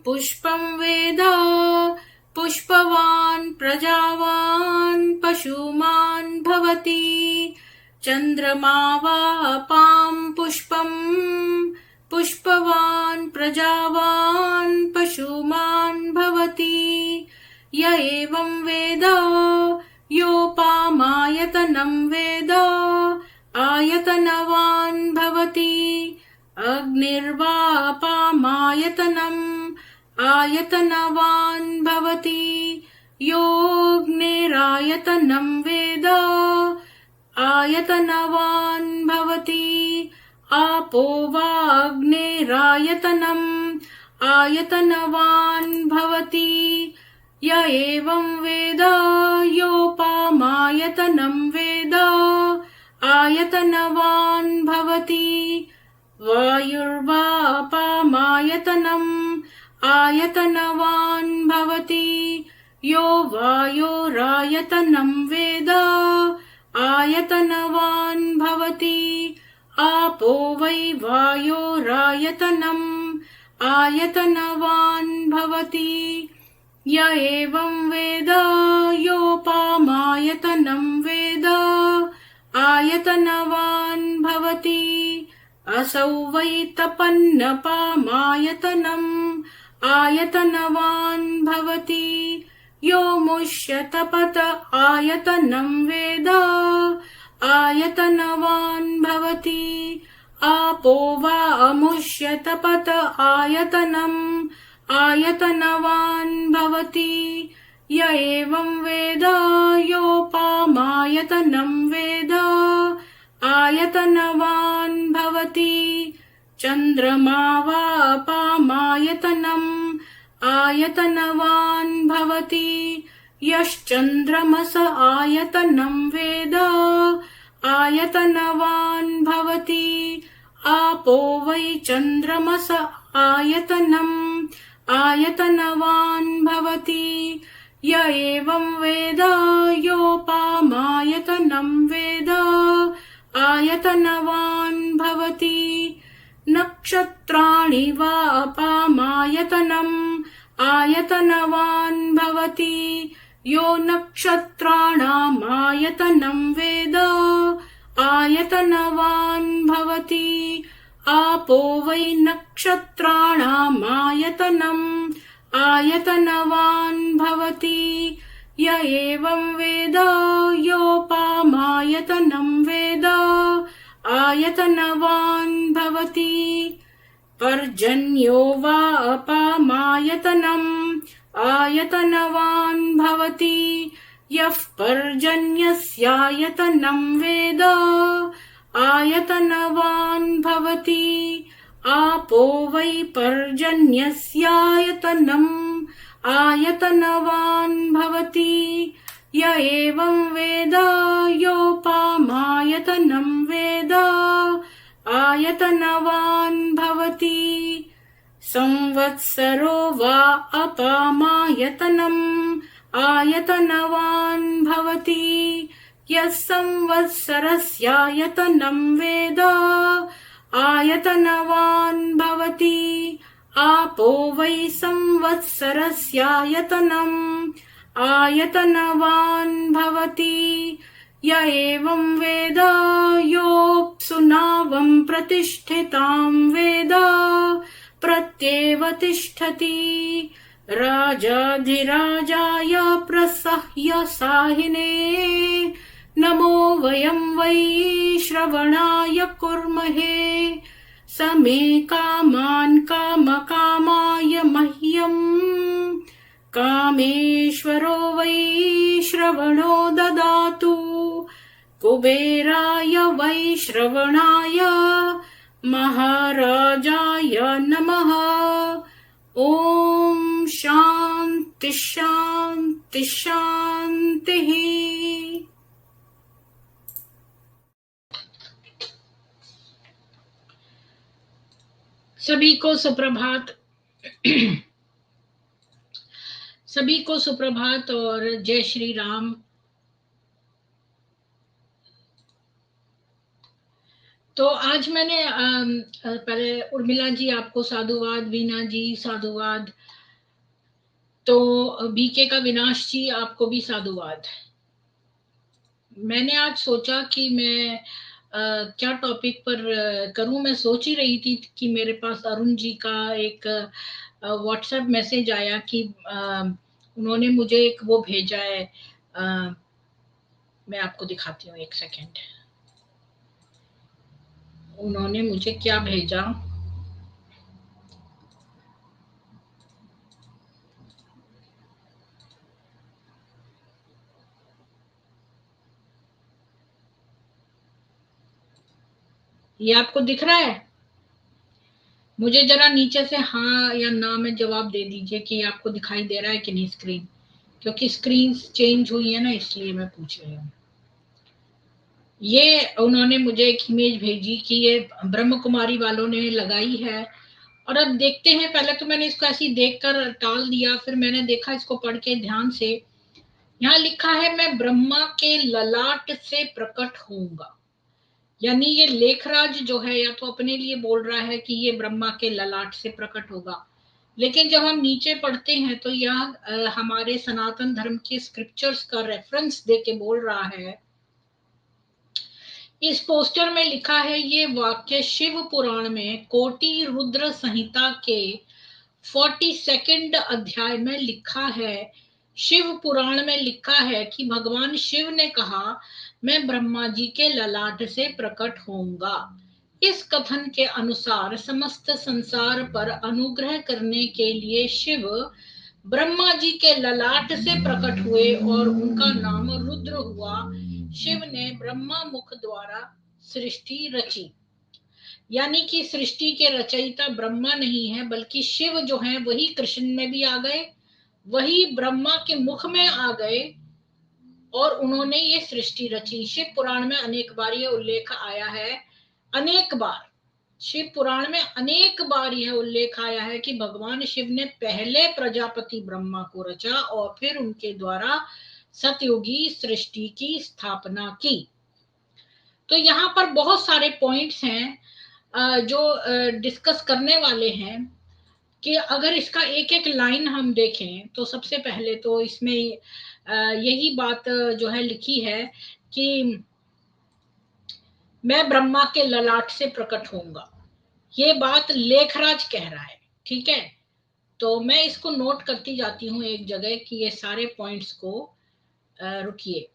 पुष्पं वेद पुष्पवान् प्रजावान् पशुमान् भवति। चन्द्रमा वापां पुष्पं पुष्पवान् प्रजावान् पशुमान् भवति। य एवं वेद योपामायतनं वेद आयतनवान् भवति। अग्निर्वापामायतनम् आयतनवान् भवति। योऽग्निरायतनं वेद आयतनवान् भवति। आपो वाग्निरायतनम् आयतनवान् भवति। य एवं वेद योपामायतनं वेद आयतनवान् भवति। वायुर्वापामायतनम् आयतनवान् भवति। यो वायोरायतनं वेद आयतनवान् भवति। आपो वै वायोरायतनम् आयतनवान् भवति। य एवं वेद योपामायतनं वेद आयतनवान् भवति। असौ वै तपन्नपामायतनम् आयतनवान् भवति। यो मुष्यतपत आयतनं वेद आयतनवान् भवति। आपो वा अमुष्यतपत आयतनम् आयतनवान् भवति। य एवं वेद योपामायतनं वेद आयतनवान् भवति। चन्द्रमा वापामायतनम् आयतनवान् भवति। यश्चन्द्रमस आयतनं वेद आयतनवान् भवति। आपो वै चन्द्रमस आयतनम् आयतनवान् भवति। य एवं वेद योपामायतनं वेद आयतनवान् भवति। नक्षत्राणि वापामायतनम् आयतनवान् भवति। यो नक्षत्राणामायतनं वेद आयतनवान् भवति। आपो वै नक्षत्राणामायतनम् आयतनवान् भवति। य एवं वेद योपामायतनं वेद आयतनवान् भवति। पर्जन्यो वापामायतनम् आयतनवान् भवति। यः पर्जन्यस्यायतनं वेद आयतनवान् भवति। आपो वै पर्जन्यस्यायतनम् आयतनवान् भवति। य एवं वेद योपामायतनं वेद आयतनवान् भवति। संवत्सरो वा अपामायतनम् आयतनवान् भवति। यः संवत्सरस्यायतनं वेद आयतनवान् भवति। आपो वै संवत्सरस्यायतनम् आयतनवान् भवति। य एवं वेद योऽप्सुनावं प्रतिष्ठितां वेद प्रत्येव तिष्ठति। राजाधिराजाय प्रसह्य साहिने नमो वयं वै श्रवणाय कुर्महे। स मे कामान् कामकामाय मह्यम् कामेश्वरो वै श्रवणो ददातु। कुबेराय वै श्रवणाय महाराजाय नमः। ॐ शान्ति शान्ति शान्तिः। सभी को सुप्रभात। सभी को सुप्रभात और जय श्री राम। तो आज मैंने पहले उर्मिला जी आपको साधुवाद, वीना जी साधुवाद, तो बीके का विनाश जी आपको भी साधुवाद। मैंने आज सोचा कि मैं क्या टॉपिक पर करूं। मैं सोच ही रही थी कि मेरे पास अरुण जी का एक व्हाट्सएप मैसेज आया कि उन्होंने मुझे एक वो भेजा है। मैं आपको दिखाती हूँ, एक सेकेंड। उन्होंने मुझे क्या भेजा, ये आपको दिख रहा है? मुझे जरा नीचे से हाँ या ना में जवाब दे दीजिए कि आपको दिखाई दे रहा है कि नहीं स्क्रीन, क्योंकि स्क्रीन चेंज हुई है ना, इसलिए मैं पूछ रही हूँ। ये उन्होंने मुझे एक इमेज भेजी कि ये ब्रह्म कुमारी वालों ने लगाई है। और अब देखते हैं, पहले तो मैंने इसको ऐसे ही देखकर टाल दिया, फिर मैंने देखा इसको पढ़ के ध्यान से। यहाँ लिखा है, मैं ब्रह्मा के ललाट से प्रकट होऊंगा। यानी ये लेखराज जो है या तो अपने लिए बोल रहा है कि ये ब्रह्मा के ललाट से प्रकट होगा, लेकिन जब हम नीचे पढ़ते हैं तो यह हमारे सनातन धर्म के स्क्रिप्चर्स का रेफरेंस देके बोल रहा है। इस पोस्टर में लिखा है, ये वाक्य शिव पुराण में कोटि रुद्र संहिता के 42nd अध्याय में लिखा है। शिव पुराण में लिखा है कि भगवान शिव ने कहा, मैं ब्रह्मा जी के ललाट से प्रकट होऊंगा। इस कथन के अनुसार समस्त संसार पर अनुग्रह करने के लिए शिव ब्रह्मा जी के ललाट से प्रकट हुए और उनका नाम रुद्र हुआ। शिव ने ब्रह्मा मुख द्वारा सृष्टि रची। यानी कि सृष्टि के रचयिता ब्रह्मा नहीं है, बल्कि शिव जो है वही कृष्ण में भी आ गए, वही ब्रह्मा के मुख में आ गए और उन्होंने ये सृष्टि रची। शिव पुराण में अनेक बार ये उल्लेख आया है, अनेक बार। शिव पुराण में अनेक बार यह उल्लेख आया है कि भगवान शिव ने पहले प्रजापति ब्रह्मा को रचा और फिर उनके द्वारा सतयुगी सृष्टि की स्थापना की। तो यहाँ पर बहुत सारे पॉइंट्स हैं जो डिस्कस करने वाले हैं। कि अगर इसका एक एक लाइन हम देखें तो सबसे पहले तो इसमें यही बात जो है लिखी है कि मैं ब्रह्मा के ललाट से प्रकट होऊंगा। ये बात लेखराज कह रहा है, ठीक है। तो मैं इसको नोट करती जाती हूँ एक जगह कि ये सारे पॉइंट्स को रुकिए,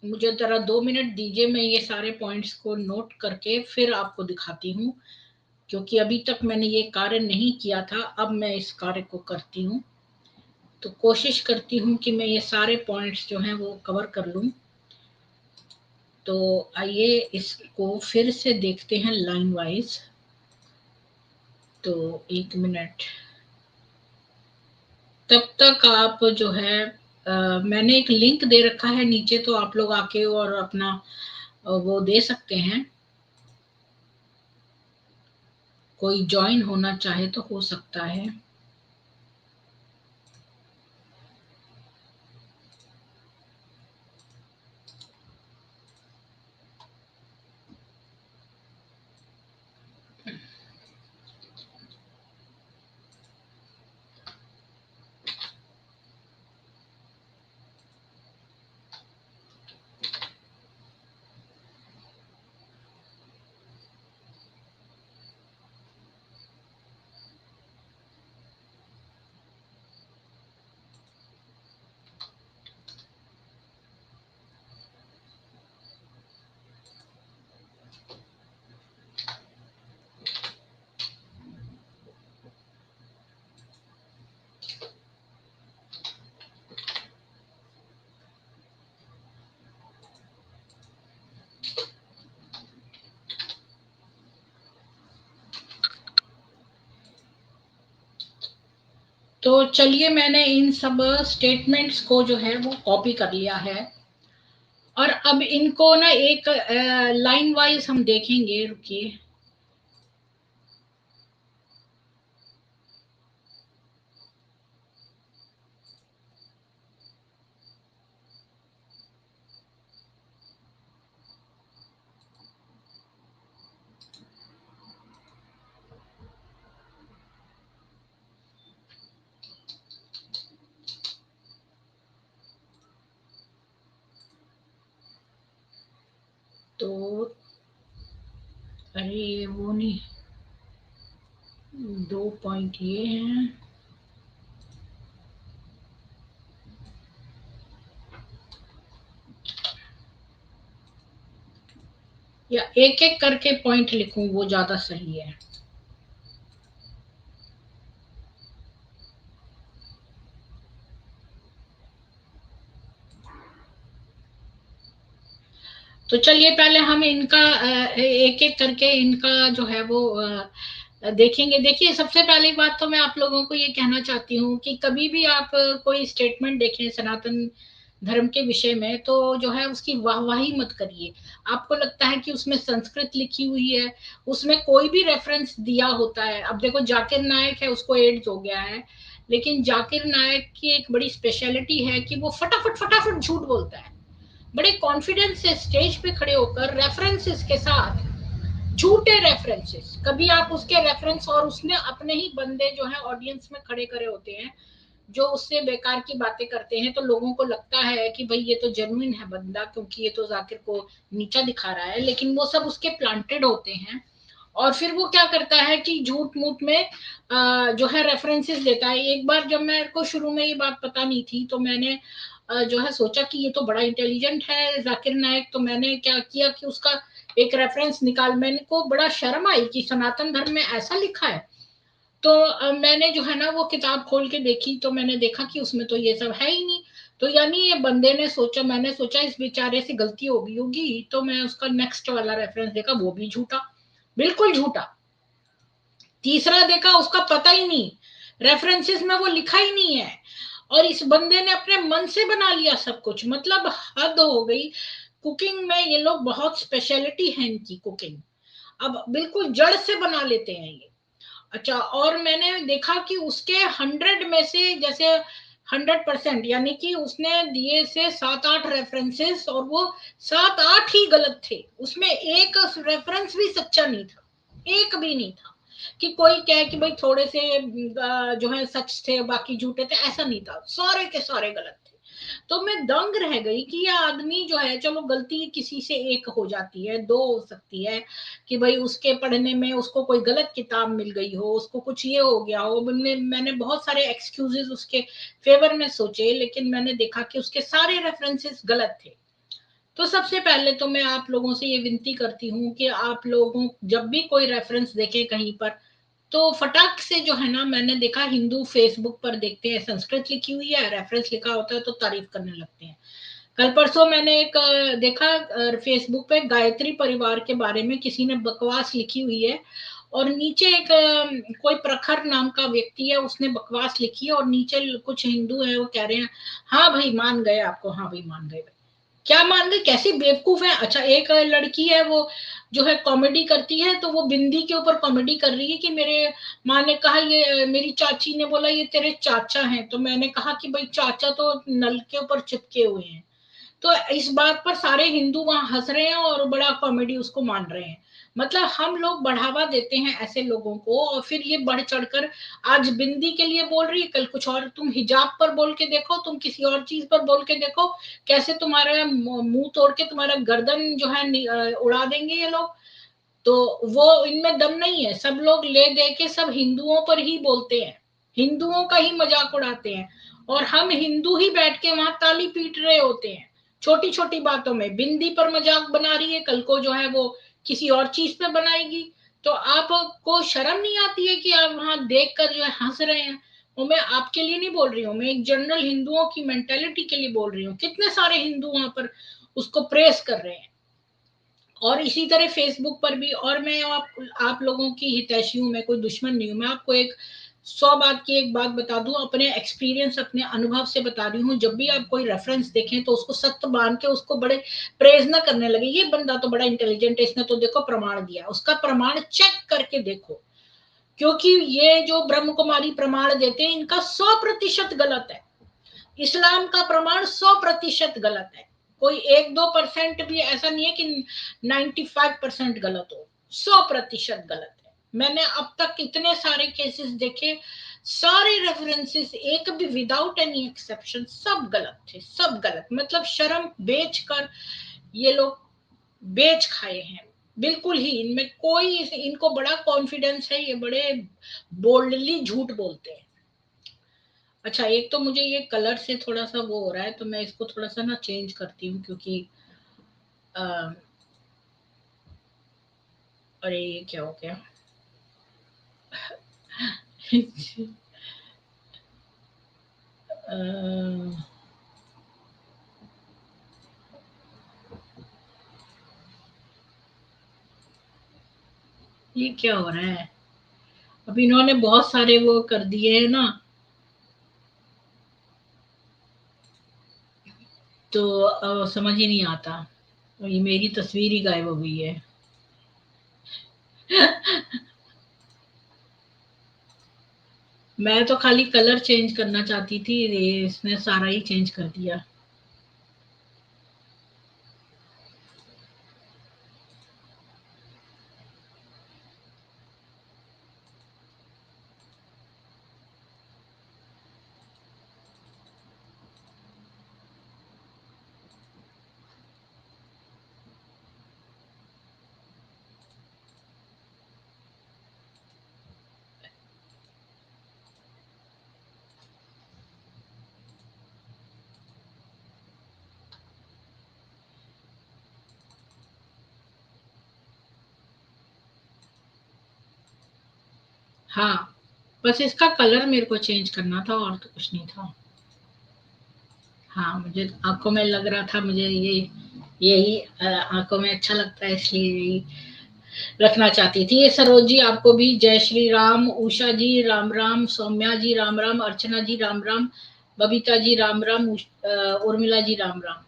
मुझे जरा 2 मिनट दीजिए, मैं ये सारे पॉइंट्स को नोट करके फिर आपको दिखाती हूँ। क्योंकि अभी तक मैंने ये कार्य नहीं किया था, अब मैं इस कार्य को करती हूँ। तो कोशिश करती हूँ कि मैं ये सारे पॉइंट्स जो हैं वो कवर कर लूँ। तो आइए इसको फिर से देखते हैं लाइन वाइज। तो 1 मिनट तब तक आप जो है मैंने एक लिंक दे रखा है नीचे, तो आप लोग आके और अपना वो दे सकते हैं। कोई ज्वाइन होना चाहे तो हो सकता है। तो चलिए, मैंने इन सब स्टेटमेंट्स को जो है वो कॉपी कर लिया है और अब इनको ना एक लाइन वाइज हम देखेंगे। रुकिए, तो अरे ये वो नहीं, 2 पॉइंट ये हैं। या एक एक करके पॉइंट लिखूं वो ज्यादा सही है। तो चलिए पहले हम इनका एक एक करके इनका जो है वो देखेंगे। देखिए सबसे पहली बात तो मैं आप लोगों को ये कहना चाहती हूँ कि कभी भी आप कोई स्टेटमेंट देखें सनातन धर्म के विषय में तो जो है उसकी वाहवाही मत करिए। आपको लगता है कि उसमें संस्कृत लिखी हुई है, उसमें कोई भी रेफरेंस दिया होता है। अब देखो जाकिर नायक है, उसको एड्स हो गया है, लेकिन जाकिर नायक की एक बड़ी स्पेशलिटी है कि वो फटाफट फटाफट झूठ बोलता है। बड़े कॉन्फिडेंस से स्टेज पे खड़े होकर रेफरेंसेस के साथ, झूठे रेफरेंसेस, कभी आप उसके रेफरेंस और उसने अपने ही बंदे जो है ऑडियंस में खड़े करे होते हैं जो उससे बेकार की बातें करते हैं, तो लोगों को लगता है कि भाई ये तो जेन्युइन है बंदा क्योंकि ये तो जाकिर को नीचा दिखा रहा है, लेकिन वो सब उसके प्लांटेड होते हैं। और फिर वो क्या करता है कि झूठ मूठ में जो है रेफरेंसेस देता है। एक बार जब मेरे को शुरू में ये बात पता नहीं थी तो मैंने जो है सोचा कि ये तो बड़ा इंटेलिजेंट है जाकिर नायक, तो मैंने क्या किया कि उसका एक रेफरेंस निकाल, मैंने को बड़ा शर्म आई कि सनातन धर्म में ऐसा लिखा है। तो मैंने जो है ना वो किताब खोल के देखी तो मैंने देखा कि उसमें तो ये सब है ही नहीं। तो यानी ये बंदे ने सोचा, मैंने सोचा इस बेचारे से गलती हो गई होगी, तो मैं उसका नेक्स्ट वाला रेफरेंस देखा, वो भी झूठा, बिल्कुल झूठा। तीसरा देखा, उसका पता ही नहीं, रेफरेंसेस में वो लिखा ही नहीं है, और इस बंदे ने अपने मन से बना लिया सब कुछ। मतलब हद हो गई। कुकिंग में ये लोग बहुत स्पेशलिटी है इनकी कुकिंग, अब बिल्कुल जड़ से बना लेते हैं ये। अच्छा, और मैंने देखा कि उसके 100 में से जैसे 100% यानी कि उसने दिए से 7-8 रेफरेंसेस और वो 7-8 ही गलत थे, उसमें एक रेफरेंस भी सच्चा नहीं था, एक भी नहीं था कि कोई कहे कि भाई थोड़े से जो है सच थे बाकी झूठे थे, ऐसा नहीं था, सारे के सारे गलत थे। तो मैं दंग रह गई कि ये आदमी जो है, चलो गलती किसी से एक हो जाती है, दो हो सकती है कि भाई उसके पढ़ने में उसको कोई गलत किताब मिल गई हो, उसको कुछ ये हो गया हो, मैंने बहुत सारे एक्सक्यूजेस उसके फेवर में सोचे, लेकिन मैंने देखा कि उसके सारे रेफरेंसेस गलत थे। तो सबसे पहले तो मैं आप लोगों से ये विनती करती हूँ कि आप लोगों जब भी कोई रेफरेंस देखें कहीं पर, तो फटाक से जो है ना, मैंने देखा हिंदू फेसबुक पर देखते हैं संस्कृत लिखी हुई है, रेफरेंस लिखा होता है तो तारीफ करने लगते हैं। कल परसों मैंने एक देखा फेसबुक पे गायत्री परिवार के बारे में किसी ने बकवास लिखी हुई है, और नीचे एक कोई प्रखर नाम का व्यक्ति है, उसने बकवास लिखी है और नीचे कुछ हिंदू है वो कह रहे हैं हाँ भाई मान गए आपको, हाँ भाई मान गए। क्या मान गई, कैसी बेवकूफ है। अच्छा, एक लड़की है वो जो है कॉमेडी करती है, तो वो बिंदी के ऊपर कॉमेडी कर रही है कि मेरे माँ ने कहा, ये मेरी चाची ने बोला ये तेरे चाचा हैं, तो मैंने कहा कि भाई चाचा तो नल के ऊपर चिपके हुए हैं। तो इस बात पर सारे हिंदू वहां हंस रहे हैं और बड़ा कॉमेडी उसको मान रहे हैं। मतलब हम लोग बढ़ावा देते हैं ऐसे लोगों को, और फिर ये बढ़ चढ़कर आज बिंदी के लिए बोल रही है, कल कुछ और, तुम हिजाब पर बोल के देखो, तुम किसी और चीज पर बोल के देखो, कैसे तुम्हारा मुंह तोड़ के तुम्हारा गर्दन जो है उड़ा देंगे ये लोग। तो वो इनमें दम नहीं है, सब लोग ले दे के सब हिंदुओं पर ही बोलते हैं, हिंदुओं का ही मजाक उड़ाते हैं, और हम हिंदू ही बैठ के वहां ताली पीट रहे होते हैं छोटी छोटी बातों में। बिंदी पर मजाक बना रही है, कल को जो है वो किसी और चीज पे बनाएगी। तो आपको शर्म नहीं आती है कि आप वहां देख कर जो है हंस रहे हैं। वो मैं आपके लिए नहीं बोल रही हूँ, मैं एक जनरल हिंदुओं की मेंटेलिटी के लिए बोल रही हूँ। कितने सारे हिंदू वहां पर उसको प्रेस कर रहे हैं। और इसी तरह फेसबुक पर भी, और मैं आप लोगों की हितैषी हूँ, मैं कोई दुश्मन नहीं हूँ। मैं आपको एक 100 बात की एक बात बता दूं, अपने एक्सपीरियंस अपने अनुभव से बता रही हूँ। जब भी आप कोई रेफरेंस देखें तो उसको सत्य मान के उसको बड़े प्रेज ना करने लगे, ये बंदा तो बड़ा इंटेलिजेंट है, इसने तो देखो प्रमाण दिया, उसका प्रमाण चेक करके देखो। क्योंकि ये जो ब्रह्म कुमारी प्रमाण देते हैं इनका 100% गलत है। इस्लाम का प्रमाण 100% गलत है। कोई 1-2% भी ऐसा नहीं है कि 95% गलत हो, 100% गलत है। मैंने अब तक इतने सारे केसेस देखे, सारे रेफरेंसेस एक भी विदाउट एनी एक्सेप्शन सब गलत थे, सब गलत। मतलब शर्म बेच कर ये लोग बेच खाए हैं, बिल्कुल ही इनमें कोई, इनको बड़ा कॉन्फिडेंस है, ये बड़े बोल्डली झूठ बोलते हैं। अच्छा, एक तो मुझे ये कलर से थोड़ा सा वो हो रहा है, तो मैं इसको थोड़ा सा ना चेंज करती हूँ, क्योंकि अ, अरे ये क्या हो गया। अ, ये क्या हो रहा है। अब इन्होंने बहुत सारे वो कर दिए हैं ना, तो समझ ही नहीं आता। और ये मेरी तस्वीर ही गायब हो गई है। मैं तो खाली कलर चेंज करना चाहती थी, ये इसने सारा ही चेंज कर दिया। हाँ, बस इसका कलर मेरे को चेंज करना था, और तो कुछ नहीं था। हाँ, मुझे आंखों में लग रहा था, मुझे ये यही आंखों में अच्छा लगता है, इसलिए यही रखना चाहती थी। ये सरोज जी, आपको भी जय श्री राम। उषा जी राम राम, सौम्या जी राम राम, अर्चना जी राम राम, बबीता जी राम राम, उर्मिला जी राम राम,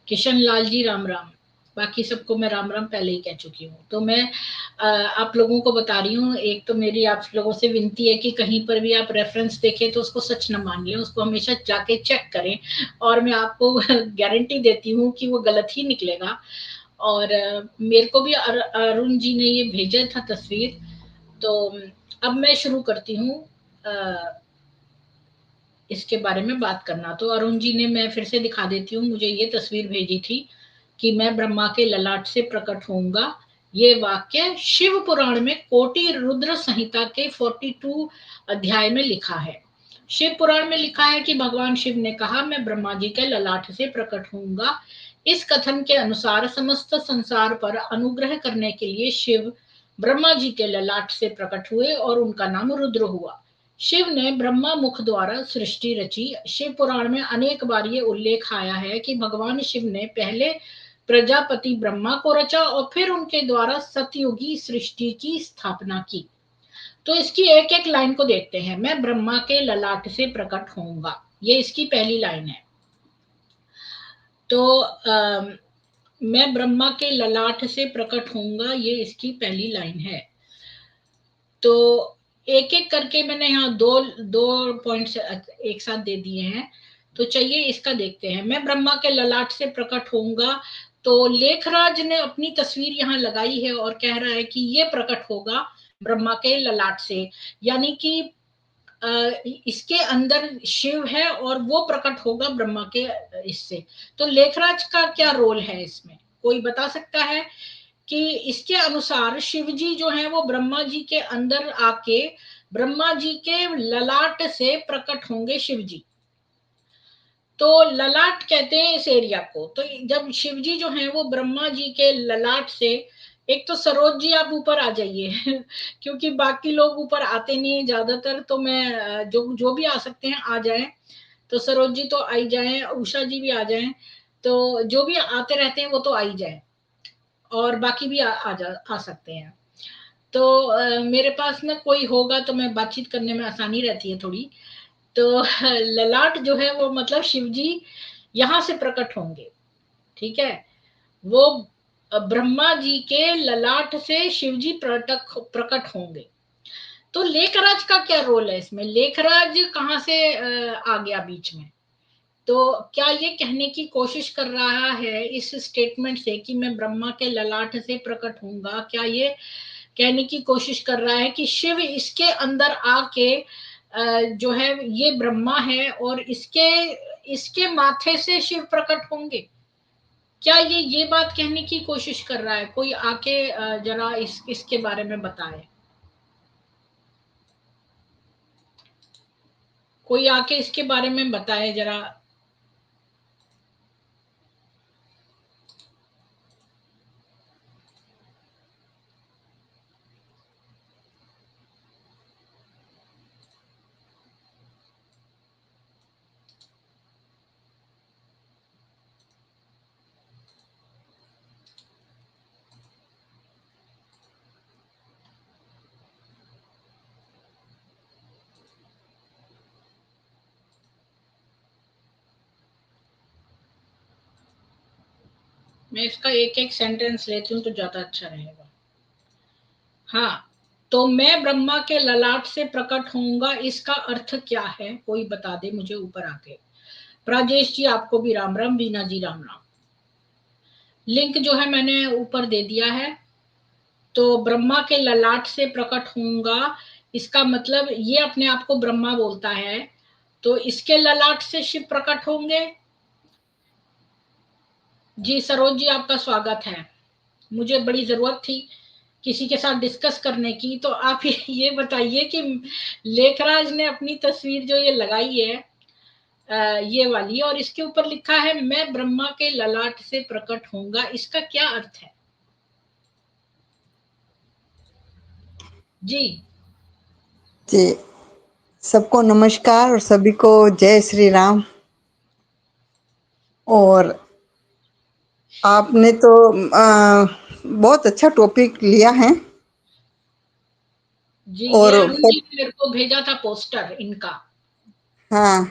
किशन लाल जी राम राम। बाकी सबको मैं राम राम पहले ही कह चुकी हूँ। तो मैं आप लोगों को बता रही हूँ, एक तो मेरी आप लोगों से विनती है कि कहीं पर भी आप रेफरेंस देखें तो उसको सच न मान लें, उसको हमेशा जाके चेक करें। और मैं आपको गारंटी देती हूँ कि वो गलत ही निकलेगा। और मेरे को भी अरुण जी ने ये भेजा था तस्वीर। तो अब मैं शुरू करती हूँ इसके बारे में बात करना। तो अरुण जी ने, मैं फिर से दिखा देती हूँ, मुझे ये तस्वीर भेजी थी कि मैं ब्रह्मा के ललाट से प्रकट होऊंगा। ये वाक्य शिव पुराण में कोटि रुद्र संहिता के 42 अध्याय में लिखा है। शिव पुराण में लिखा है कि भगवान शिव ने कहा, मैं ब्रह्मा जी के ललाट से प्रकट होऊंगा। इस कथन के अनुसार समस्त संसार पर अनुग्रह करने के लिए शिव ब्रह्मा जी के ललाट से प्रकट हुए और उनका नाम रुद्र हुआ। शिव ने ब्रह्मा मुख द्वारा सृष्टि रची। शिव पुराण में अनेक बार ये उल्लेख आया है कि भगवान शिव ने पहले प्रजापति ब्रह्मा को रचा और फिर उनके द्वारा सतयुगी सृष्टि की स्थापना की। तो इसकी एक एक लाइन को देखते हैं। मैं ब्रह्मा के ललाट से प्रकट होऊंगा, ये इसकी पहली लाइन है। तो मैं ब्रह्मा के ललाट से प्रकट होऊंगा, ये इसकी पहली लाइन है। तो एक एक करके मैंने यहाँ दो दो पॉइंट्स एक साथ दे दिए हैं। तो चलिए इसका देखते हैं। मैं ब्रह्मा के ललाट से प्रकट होऊंगा, तो लेखराज ने अपनी तस्वीर यहाँ लगाई है और कह रहा है कि ये प्रकट होगा ब्रह्मा के ललाट से, यानी कि इसके अंदर शिव है और वो प्रकट होगा ब्रह्मा के इससे। तो लेखराज का क्या रोल है इसमें, कोई बता सकता है? कि इसके अनुसार शिव जी जो है वो ब्रह्मा जी के अंदर आके ब्रह्मा जी के ललाट से प्रकट होंगे शिव जी। तो ललाट कहते हैं इस एरिया को। तो जब शिव जी जो है वो ब्रह्मा जी के ललाट से, एक तो सरोज जी आप ऊपर आ जाइए क्योंकि बाकी लोग ऊपर आते नहीं ज्यादातर, तो मैं जो जो भी आ सकते हैं आ जाएं। तो सरोज जी तो आई जाएं, उषा जी भी आ जाएं। तो जो भी आते रहते हैं वो तो आई जाए, और बाकी भी आ सकते हैं। तो मेरे पास ना कोई होगा तो मैं बातचीत करने में आसानी रहती है थोड़ी। तो ललाट जो है वो मतलब शिव जी यहाँ से प्रकट होंगे, ठीक है। वो ब्रह्मा जी के ललाट से शिव जी प्रकट होंगे। तो लेखराज का क्या रोल है इसमें, लेखराज कहाँ से आ गया बीच में? तो क्या ये कहने की कोशिश कर रहा है इस स्टेटमेंट से कि मैं ब्रह्मा के ललाट से प्रकट होऊंगा, क्या ये कहने की कोशिश कर रहा है कि शिव इसके अंदर आके जो है ये ब्रह्मा है और इसके इसके माथे से शिव प्रकट होंगे? क्या ये बात कहने की कोशिश कर रहा है? कोई आके जरा इसके बारे में बताए, कोई आके इसके बारे में बताए जरा। मैं इसका एक एक सेंटेंस लेती हूँ तो ज्यादा अच्छा रहेगा। हाँ, तो मैं ब्रह्मा के ललाट से प्रकट होऊंगा, इसका अर्थ क्या है? कोई बता दे मुझे ऊपर आके। राजेश जी आपको भी राम राम, बीना जी राम राम। लिंक जो है मैंने ऊपर दे दिया है। तो ब्रह्मा के ललाट से प्रकट होऊंगा, इसका मतलब ये अपने आप को ब्रह्मा बोलता है, तो इसके ललाट से शिव प्रकट होंगे। जी सरोज जी आपका स्वागत है। मुझे बड़ी जरूरत थी किसी के साथ डिस्कस करने की, तो आप ये बताइए कि लेखराज ने अपनी तस्वीर जो ये लगाई है, ये वाली, और इसके ऊपर लिखा है मैं ब्रह्मा के ललाट से प्रकट होऊंगा, इसका क्या अर्थ है? जी जी, सबको नमस्कार और सभी को जय श्री राम। और आपने तो बहुत अच्छा टॉपिक लिया है। जी, ये और अरुण जी ने मेरे को भेजा था पोस्टर इनका। हाँ,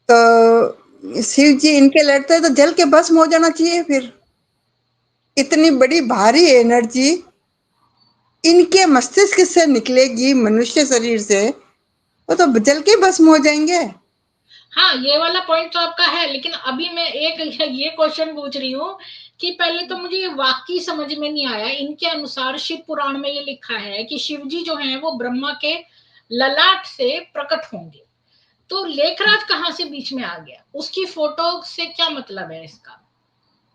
तो शिव जी इनके लड़ते हैं तो जल के भस्म हो जाना चाहिए। फिर इतनी बड़ी भारी एनर्जी इनके मस्तिष्क से निकलेगी मनुष्य शरीर से, वो तो जल के भस्म हो जाएंगे। हाँ, ये वाला पॉइंट तो आपका है, लेकिन अभी मैं एक ये क्वेश्चन पूछ रही हूँ कि पहले तो मुझे ये वाक्य समझ में नहीं आया। इनके अनुसार शिव पुराण में ये लिखा है कि शिव जी जो हैं वो ब्रह्मा के ललाट से प्रकट होंगे, तो लेखराज कहाँ से बीच में आ गया? उसकी फोटो से क्या मतलब है इसका?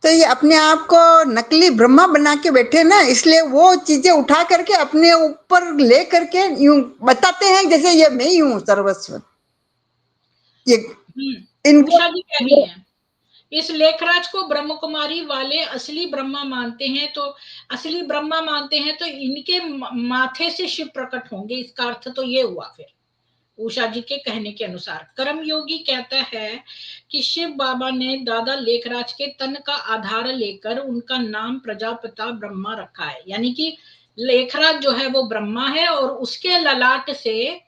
तो ये अपने आप को नकली ब्रह्मा बना के बैठे ना, इसलिए वो चीजें उठा करके अपने ऊपर ले करके यूं बताते हैं जैसे ये मैं ही हूँ सर्वस्व। ये इनको उषा जी कह रही हैं इस लेखराज को ब्रह्म कुमारी वाले असली ब्रह्मा मानते हैं, तो असली ब्रह्मा मानते हैं तो इनके माथे से शिव प्रकट होंगे, इसका अर्थ तो ये हुआ फिर। उषा जी के कहने के अनुसार कर्मयोगी कहता है कि शिव बाबा ने दादा लेखराज के तन का आधार लेकर उनका नाम प्रजापिता ब्रह्मा रखा है, यानी कि लेखराज जो है वो ब्रह्मा है और उसके ललाट से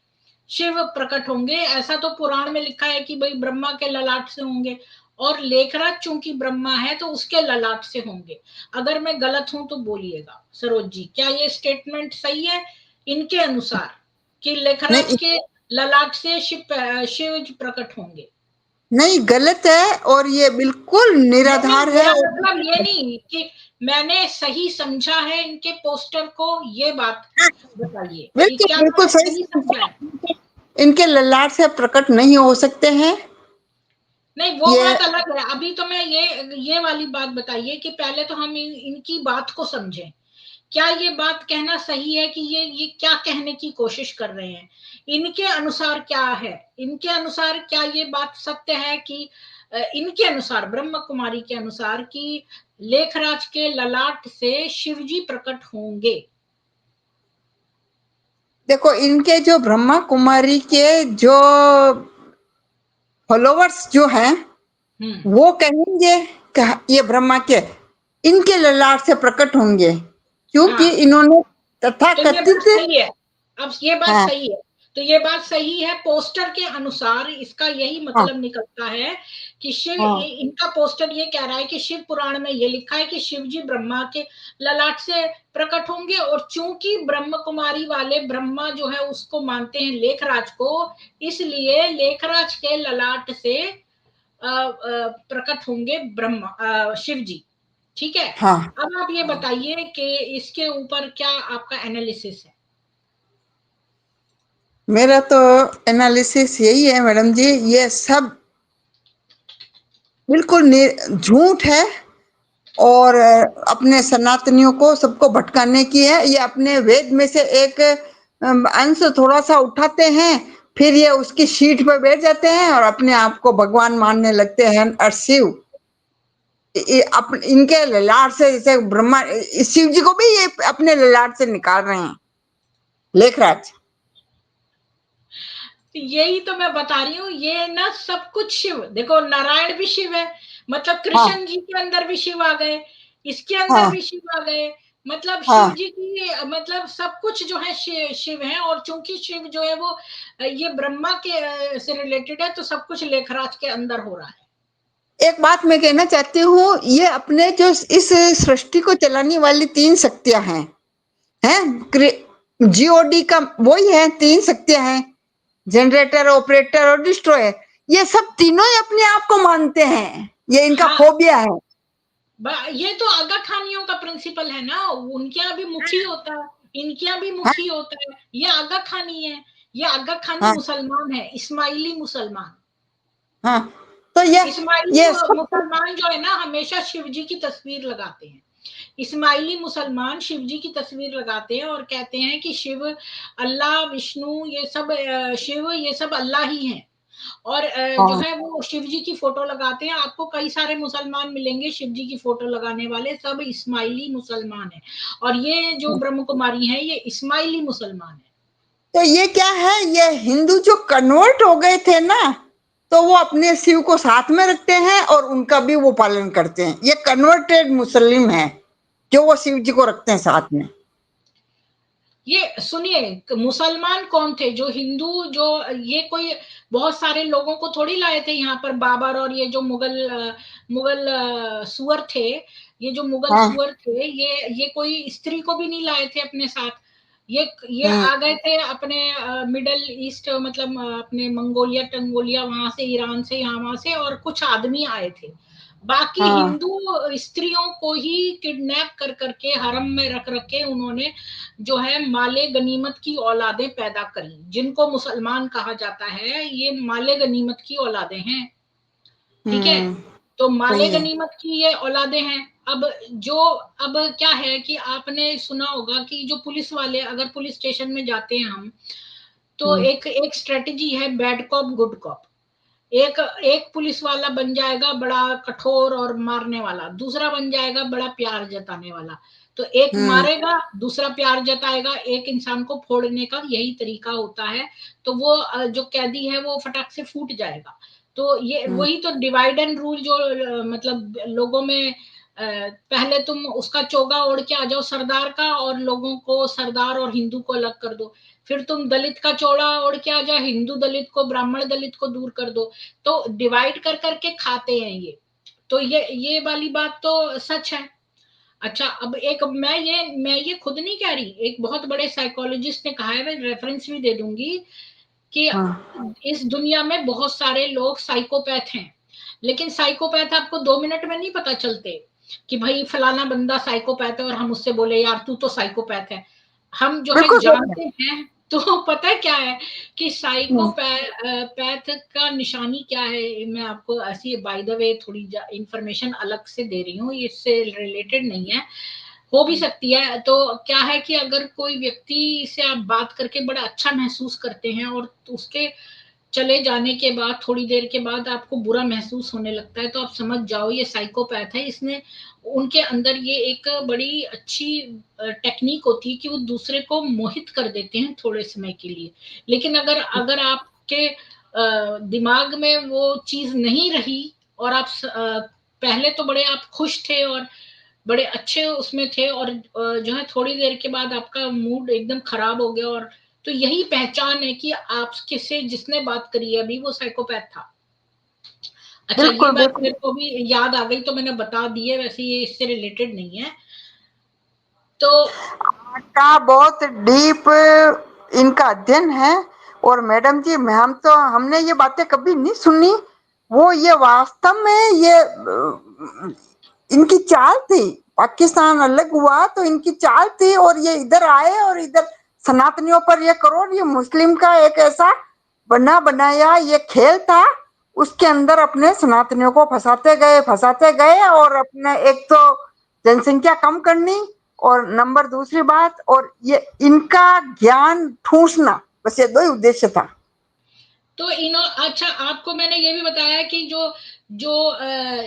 शिव प्रकट होंगे। ऐसा तो पुराण में लिखा है कि भाई ब्रह्मा के ललाट से होंगे, और लेखराज चूंकि ब्रह्मा है तो उसके ललाट से होंगे। अगर मैं गलत हूं तो बोलिएगा। सरोज जी, क्या ये स्टेटमेंट सही है इनके अनुसार कि लेखराज नहीं, के ललाट से शिव प्रकट होंगे? नहीं गलत है और ये बिल्कुल नहीं नहीं, निराधार है। मेरा और मतलब ये नहीं कि मैंने सही समझा है इनके पोस्टर को, ये बात बताइए कि बिल्कुल क्या बिल्कुल मैंने सही सही समझा है? समझा। इनके ललाट से प्रकट नहीं हो सकते हैं नहीं, वो ये। बात अलग है। अभी तो मैं ये वाली बात बताइए कि पहले तो हम इनकी बात को समझें। क्या ये बात कहना सही है कि ये क्या कहने की कोशिश कर रहे हैं? इनके अनुसार क्या है? इनके अनुसार क्या ये बात सत्य है कि इनके अनुसार, ब्रह्म कुमारी के अनुसार, कि लेखराज के ललाट से शिवजी प्रकट होंगे? देखो, इनके जो ब्रह्मा कुमारी के जो फॉलोवर्स जो हैं हम्म। वो कहेंगे कि ये ब्रह्मा के इनके ललाट से प्रकट होंगे, क्योंकि हाँ, इन्होंने तो ये बात तथाकथित। सही है। अब ये बात हाँ सही है, तो ये बात सही है पोस्टर के अनुसार, इसका यही हाँ मतलब निकलता है कि शिव, हाँ इनका पोस्टर ये कह रहा है कि शिव पुराण में ये लिखा है कि शिव जी ब्रह्मा के ललाट से प्रकट होंगे, और चूंकि ब्रह्म कुमारी वाले ब्रह्मा जो है उसको मानते हैं लेखराज को, इसलिए लेखराज के ललाट से प्रकट होंगे शिव जी। ठीक है। हाँ। अब आप ये बताइए कि इसके ऊपर क्या आपका एनालिसिस है? मेरा तो एनालिसिस यही है मैडम जी, ये सब बिल्कुल झूठ है, और अपने सनातनियों को सबको भटकाने की है। ये अपने वेद में से एक अंश थोड़ा सा उठाते हैं, फिर ये उसकी शीट पर बैठ जाते हैं और अपने आप को भगवान मानने लगते हैं। और शिव इनके ललाट से, जैसे ब्रह्मा, शिव जी को भी ये अपने ललाट से निकाल रहे हैं लेखराज। यही तो मैं बता रही हूँ, ये ना सब कुछ शिव, देखो नारायण भी शिव है, मतलब हाँ कृष्ण जी के अंदर भी शिव आ गए, इसके अंदर हाँ भी शिव आ गए, मतलब शिव हाँ। जी की, मतलब सब कुछ जो है शिव है। और चूंकि शिव जो है वो ये ब्रह्मा के से रिलेटेड है, तो सब कुछ लेखराज के अंदर हो रहा है। एक बात मैं कहना चाहती हूँ, ये अपने जो इस सृष्टि को चलाने वाली तीन शक्तियां हैं, जीओडी का वही है, तीन शक्तियां हैं, जनरेटर, ऑपरेटर और डिस्ट्रॉयर। ये सब तीनों ही अपने आप को मानते हैं, ये इनका हाँ, फोबिया है। ये तो आगा खानियों का प्रिंसिपल है ना, उनके यहाँ भी मुखी होता है, इनके यहाँ भी हाँ मुखी होता है, ये आगा खानी है, ये आगा खानी हाँ मुसलमान है, इस्माइली मुसलमान। हाँ। तो इस्माइली ये सब मुसलमान जो है ना, हमेशा शिव जी की तस्वीर लगाते हैं। इस्माइली मुसलमान शिव जी की तस्वीर लगाते हैं और कहते हैं कि शिव, अल्लाह, विष्णु, ये सब शिव, ये सब अल्लाह ही हैं। और जो हाँ है वो शिव जी की फोटो लगाते हैं। आपको कई सारे मुसलमान मिलेंगे शिव जी की फोटो लगाने वाले, सब इस्माइली मुसलमान है। और ये जो ब्रह्म कुमारी है, ये इस्माइली मुसलमान है। तो ये क्या है, ये हिंदू जो कन्वर्ट हो गए थे ना, तो वो अपने शिव को साथ में रखते हैं और उनका भी वो पालन करते हैं। ये कन्वर्टेड मुस्लिम है जो वो शिव जी को रखते हैं साथ में। ये सुनिए, मुसलमान कौन थे? जो हिंदू, जो ये कोई बहुत सारे लोगों को थोड़ी लाए थे यहाँ पर, बाबर और ये जो मुगल सुअर थे, ये जो मुगल हाँ सुअर थे, ये कोई स्त्री को भी नहीं लाए थे अपने साथ। ये हम्म आ गए थे अपने मिडल ईस्ट, मतलब अपने मंगोलिया टंगोलिया, वहां से, ईरान से, यहाँ वहां से, और कुछ आदमी आए थे। बाकी हाँ हिंदू स्त्रियों को ही किडनैप कर करके हरम में रख रख के उन्होंने जो है माले गनीमत की औलादें पैदा करी, जिनको मुसलमान कहा जाता है। ये माले गनीमत की औलादें हैं, ठीक है। हम्म। तो माले सही है। गनीमत की ये औलादे हैं। अब जो, अब क्या है कि आपने सुना होगा कि जो पुलिस वाले, अगर पुलिस स्टेशन में जाते हैं हम, तो हम्म एक एक स्ट्रेटेजी है, बैड कॉप गुड कॉप। एक एक पुलिस वाला बन जाएगा बड़ा कठोर और मारने वाला, दूसरा बन जाएगा बड़ा प्यार जताने वाला। तो एक हम्म मारेगा, दूसरा प्यार जताएगा, एक इंसान को फोड़ने का यही तरीका होता है। तो वो जो कैदी है वो फटाक से फूट जाएगा। तो ये हम्म वही तो डिवाइड एंड रूल जो मतलब लोगों में पहले तुम उसका चोगा ओढ़ के आ जाओ सरदार का, और लोगों को, सरदार और हिंदू को अलग कर दो। फिर तुम दलित का चोड़ा ओढ़ के आ जाओ, हिंदू दलित को, ब्राह्मण दलित को दूर कर दो। तो डिवाइड कर करके खाते हैं ये। तो ये वाली बात तो सच है। अच्छा, अब एक मैं ये खुद नहीं कह रही, एक बहुत बड़े साइकोलॉजिस्ट ने कहा है, मैं रेफरेंस भी दे दूंगी, कि हाँ इस दुनिया में बहुत सारे लोग साइकोपैथ हैं। लेकिन साइकोपैथ आपको 2 मिनट में नहीं पता चलते कि भाई फलाना बंदा साइकोपैथ है और हम उससे बोले यार तू तो साइकोपैथ है। हम जो है बिल्कुल सही है। जानते हैं। तो पता है क्या है कि हम्म साइकोपैथ का निशानी क्या है? मैं आपको ऐसी बाय द वे थोड़ी इंफॉर्मेशन अलग से दे रही हूँ, इससे रिलेटेड नहीं है, हो भी सकती है। तो क्या है कि अगर कोई व्यक्ति से आप बात करके बड़ा अच्छा महसूस करते हैं, और उसके चले जाने के बाद थोड़ी देर के बाद आपको बुरा महसूस होने लगता है, तो आप समझ जाओ ये साइकोपैथ है। इसने, उनके अंदर ये एक बड़ी अच्छी टेक्निक होती है कि वो दूसरे को मोहित कर देते हैं थोड़े समय के लिए। लेकिन अगर अगर आपके दिमाग में वो चीज नहीं रही, और आप पहले तो बड़े आप खुश थे और बड़े अच्छे उसमें थे, और जो है थोड़ी देर के बाद आपका मूड एकदम खराब हो गया, और तो यही पहचान है कि आपके से जिसने बात करी है अभी वो साइकोपैथ था। अच्छा, ये बिल्कुल बात बिल्कुल। मेरे को भी याद आ गई तो मैंने बता दी है, वैसे ये इससे रिलेटेड नहीं है। तो का बहुत डीप इनका अध्ययन है। और मैडम जी, मैं हमने ये बातें कभी नहीं सुनी। वो ये वास्तव में ये इनकी चाल थी। पाकिस्तान अलग हुआ तो इनकी चाल थी, और ये इधर आए और इधर सनातनियों पर ये करो। ये मुस्लिम का एक ऐसा बना बनाया ये खेल था, उसके अंदर अपने सनातनियों को फंसाते गए और अपने एक तो जनसंख्या कम करनी और नंबर दूसरी बात और ये इनका ज्ञान ठूसना, बस ये दो ही उद्देश्य था। तो इन्हों अच्छा, आपको मैंने ये भी बताया कि जो जो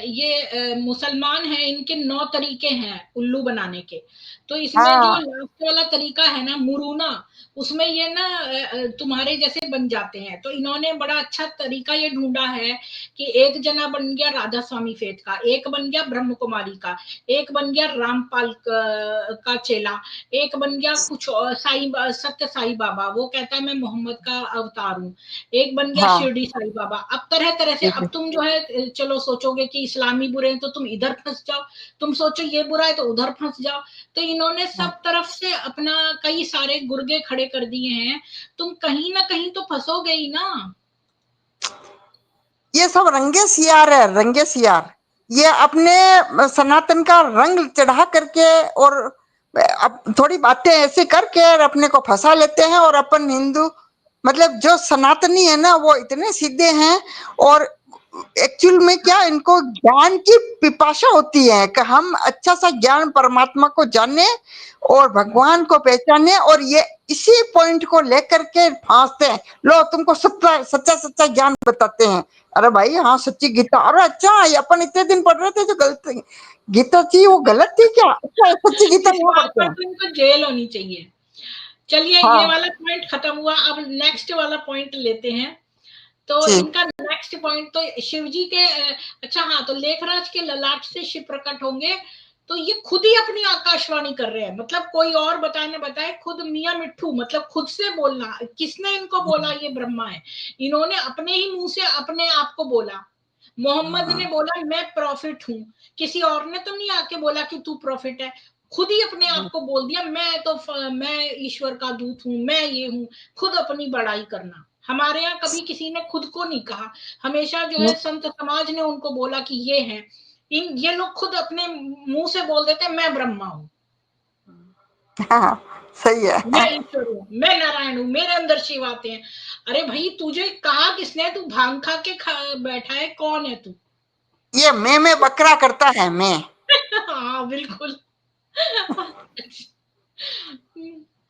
ये मुसलमान हैं, इनके 9 तरीके हैं उल्लू बनाने के। तो इसमें जो हाँ लास्ट वाला तरीका है ना, मुरूना, उसमें ये ना तुम्हारे जैसे बन जाते हैं। तो इन्होंने बड़ा अच्छा तरीका ये ढूंढा है कि एक जना बन गया राधा स्वामी फेत का, एक बन गया ब्रह्म कुमारी का, एक बन गया रामपाल का चेला, एक बन गया कुछ साई सत्य साई बाबा, वो कहता है मैं मोहम्मद का अवतार हूँ, एक बन गया हाँ शिरडी साई बाबा। अब तरह तरह से, ठीक है। अब तुम जो है चलो सोचोगे कि इस्लामी बुरे हैं तो तुम इधर फंस जाओ, तुम सोचो ये बुरा है तो उधर फंस जाओ। तो इन्होंने हाँ। सब तरफ से अपना कई सारे गुर्गे खड़े कर दिए हैं, तुम कहीं ना कहीं तो फंसोगे ही ना। ये सब रंगे सियार है, रंगे सियार। ये अपने सनातन का रंग चढ़ा करके और अब थोड़ी बातें ऐसे करके और अपने को फंसा लेते हैं। और अपन हिंदू मतलब जो सनातनी है ना वो इतने सीधे हैं और एक्चुअल में क्या इनको ज्ञान की पिपासा होती है कि हम अच्छा सा ज्ञान परमात्मा को जाने और भगवान को पहचाने और ये इसी पॉइंट को लेकर के फांसते हैं। लो तुमको सच्चा सच्चा सच्चा ज्ञान बताते हैं। अरे भाई हाँ सच्ची गीता, अरे अच्छा ये अपन इतने दिन पढ़ रहे थे जो गलत गीता थी वो गलत थी क्या, अच्छा सच्ची गीता इस यहाँ बात पढ़ते पर हैं। तो इनको जेल होनी चाहिए। चलिए, ये हाँ वाला पॉइंट खत्म हुआ, अब नेक्स्ट वाला पॉइंट लेते हैं। तो जी इनका नेक्स्ट पॉइंट तो शिव जी के अच्छा हाँ, तो लेखराज के ललाट से शिव प्रकट होंगे। तो ये खुद ही अपनी आकाशवाणी कर रहे हैं, मतलब कोई और बताए न बताए, खुद मियाँ मिट्ठू, मतलब खुद से बोलना। किसने इनको बोला ये ब्रह्मा है? इन्होंने अपने ही मुंह से अपने आप को बोला। मोहम्मद ने बोला मैं प्रॉफिट हूँ, किसी और ने तो नहीं आके बोला कि तू प्रॉफिट है। खुद ही अपने आप को बोल दिया, मैं ईश्वर का दूत हूँ, मैं ये हूँ। खुद अपनी बड़ाई करना। हमारे यहाँ कभी किसी ने खुद को नहीं कहा, हमेशा जो है संत समाज ने उनको बोला कि ये है। ये लोग खुद अपने मुंह से बोल देते हैं मैं ब्रह्मा हूँ, हाँ सही मैं है। ईश्वर हूँ, मैं नारायण हूँ, मेरे अंदर शिव आते हैं। अरे भाई, तुझे कहा किसने? तू भांग खा के बैठा है, कौन है तू? ये मैं बकरा करता है मैं। हाँ बिल्कुल।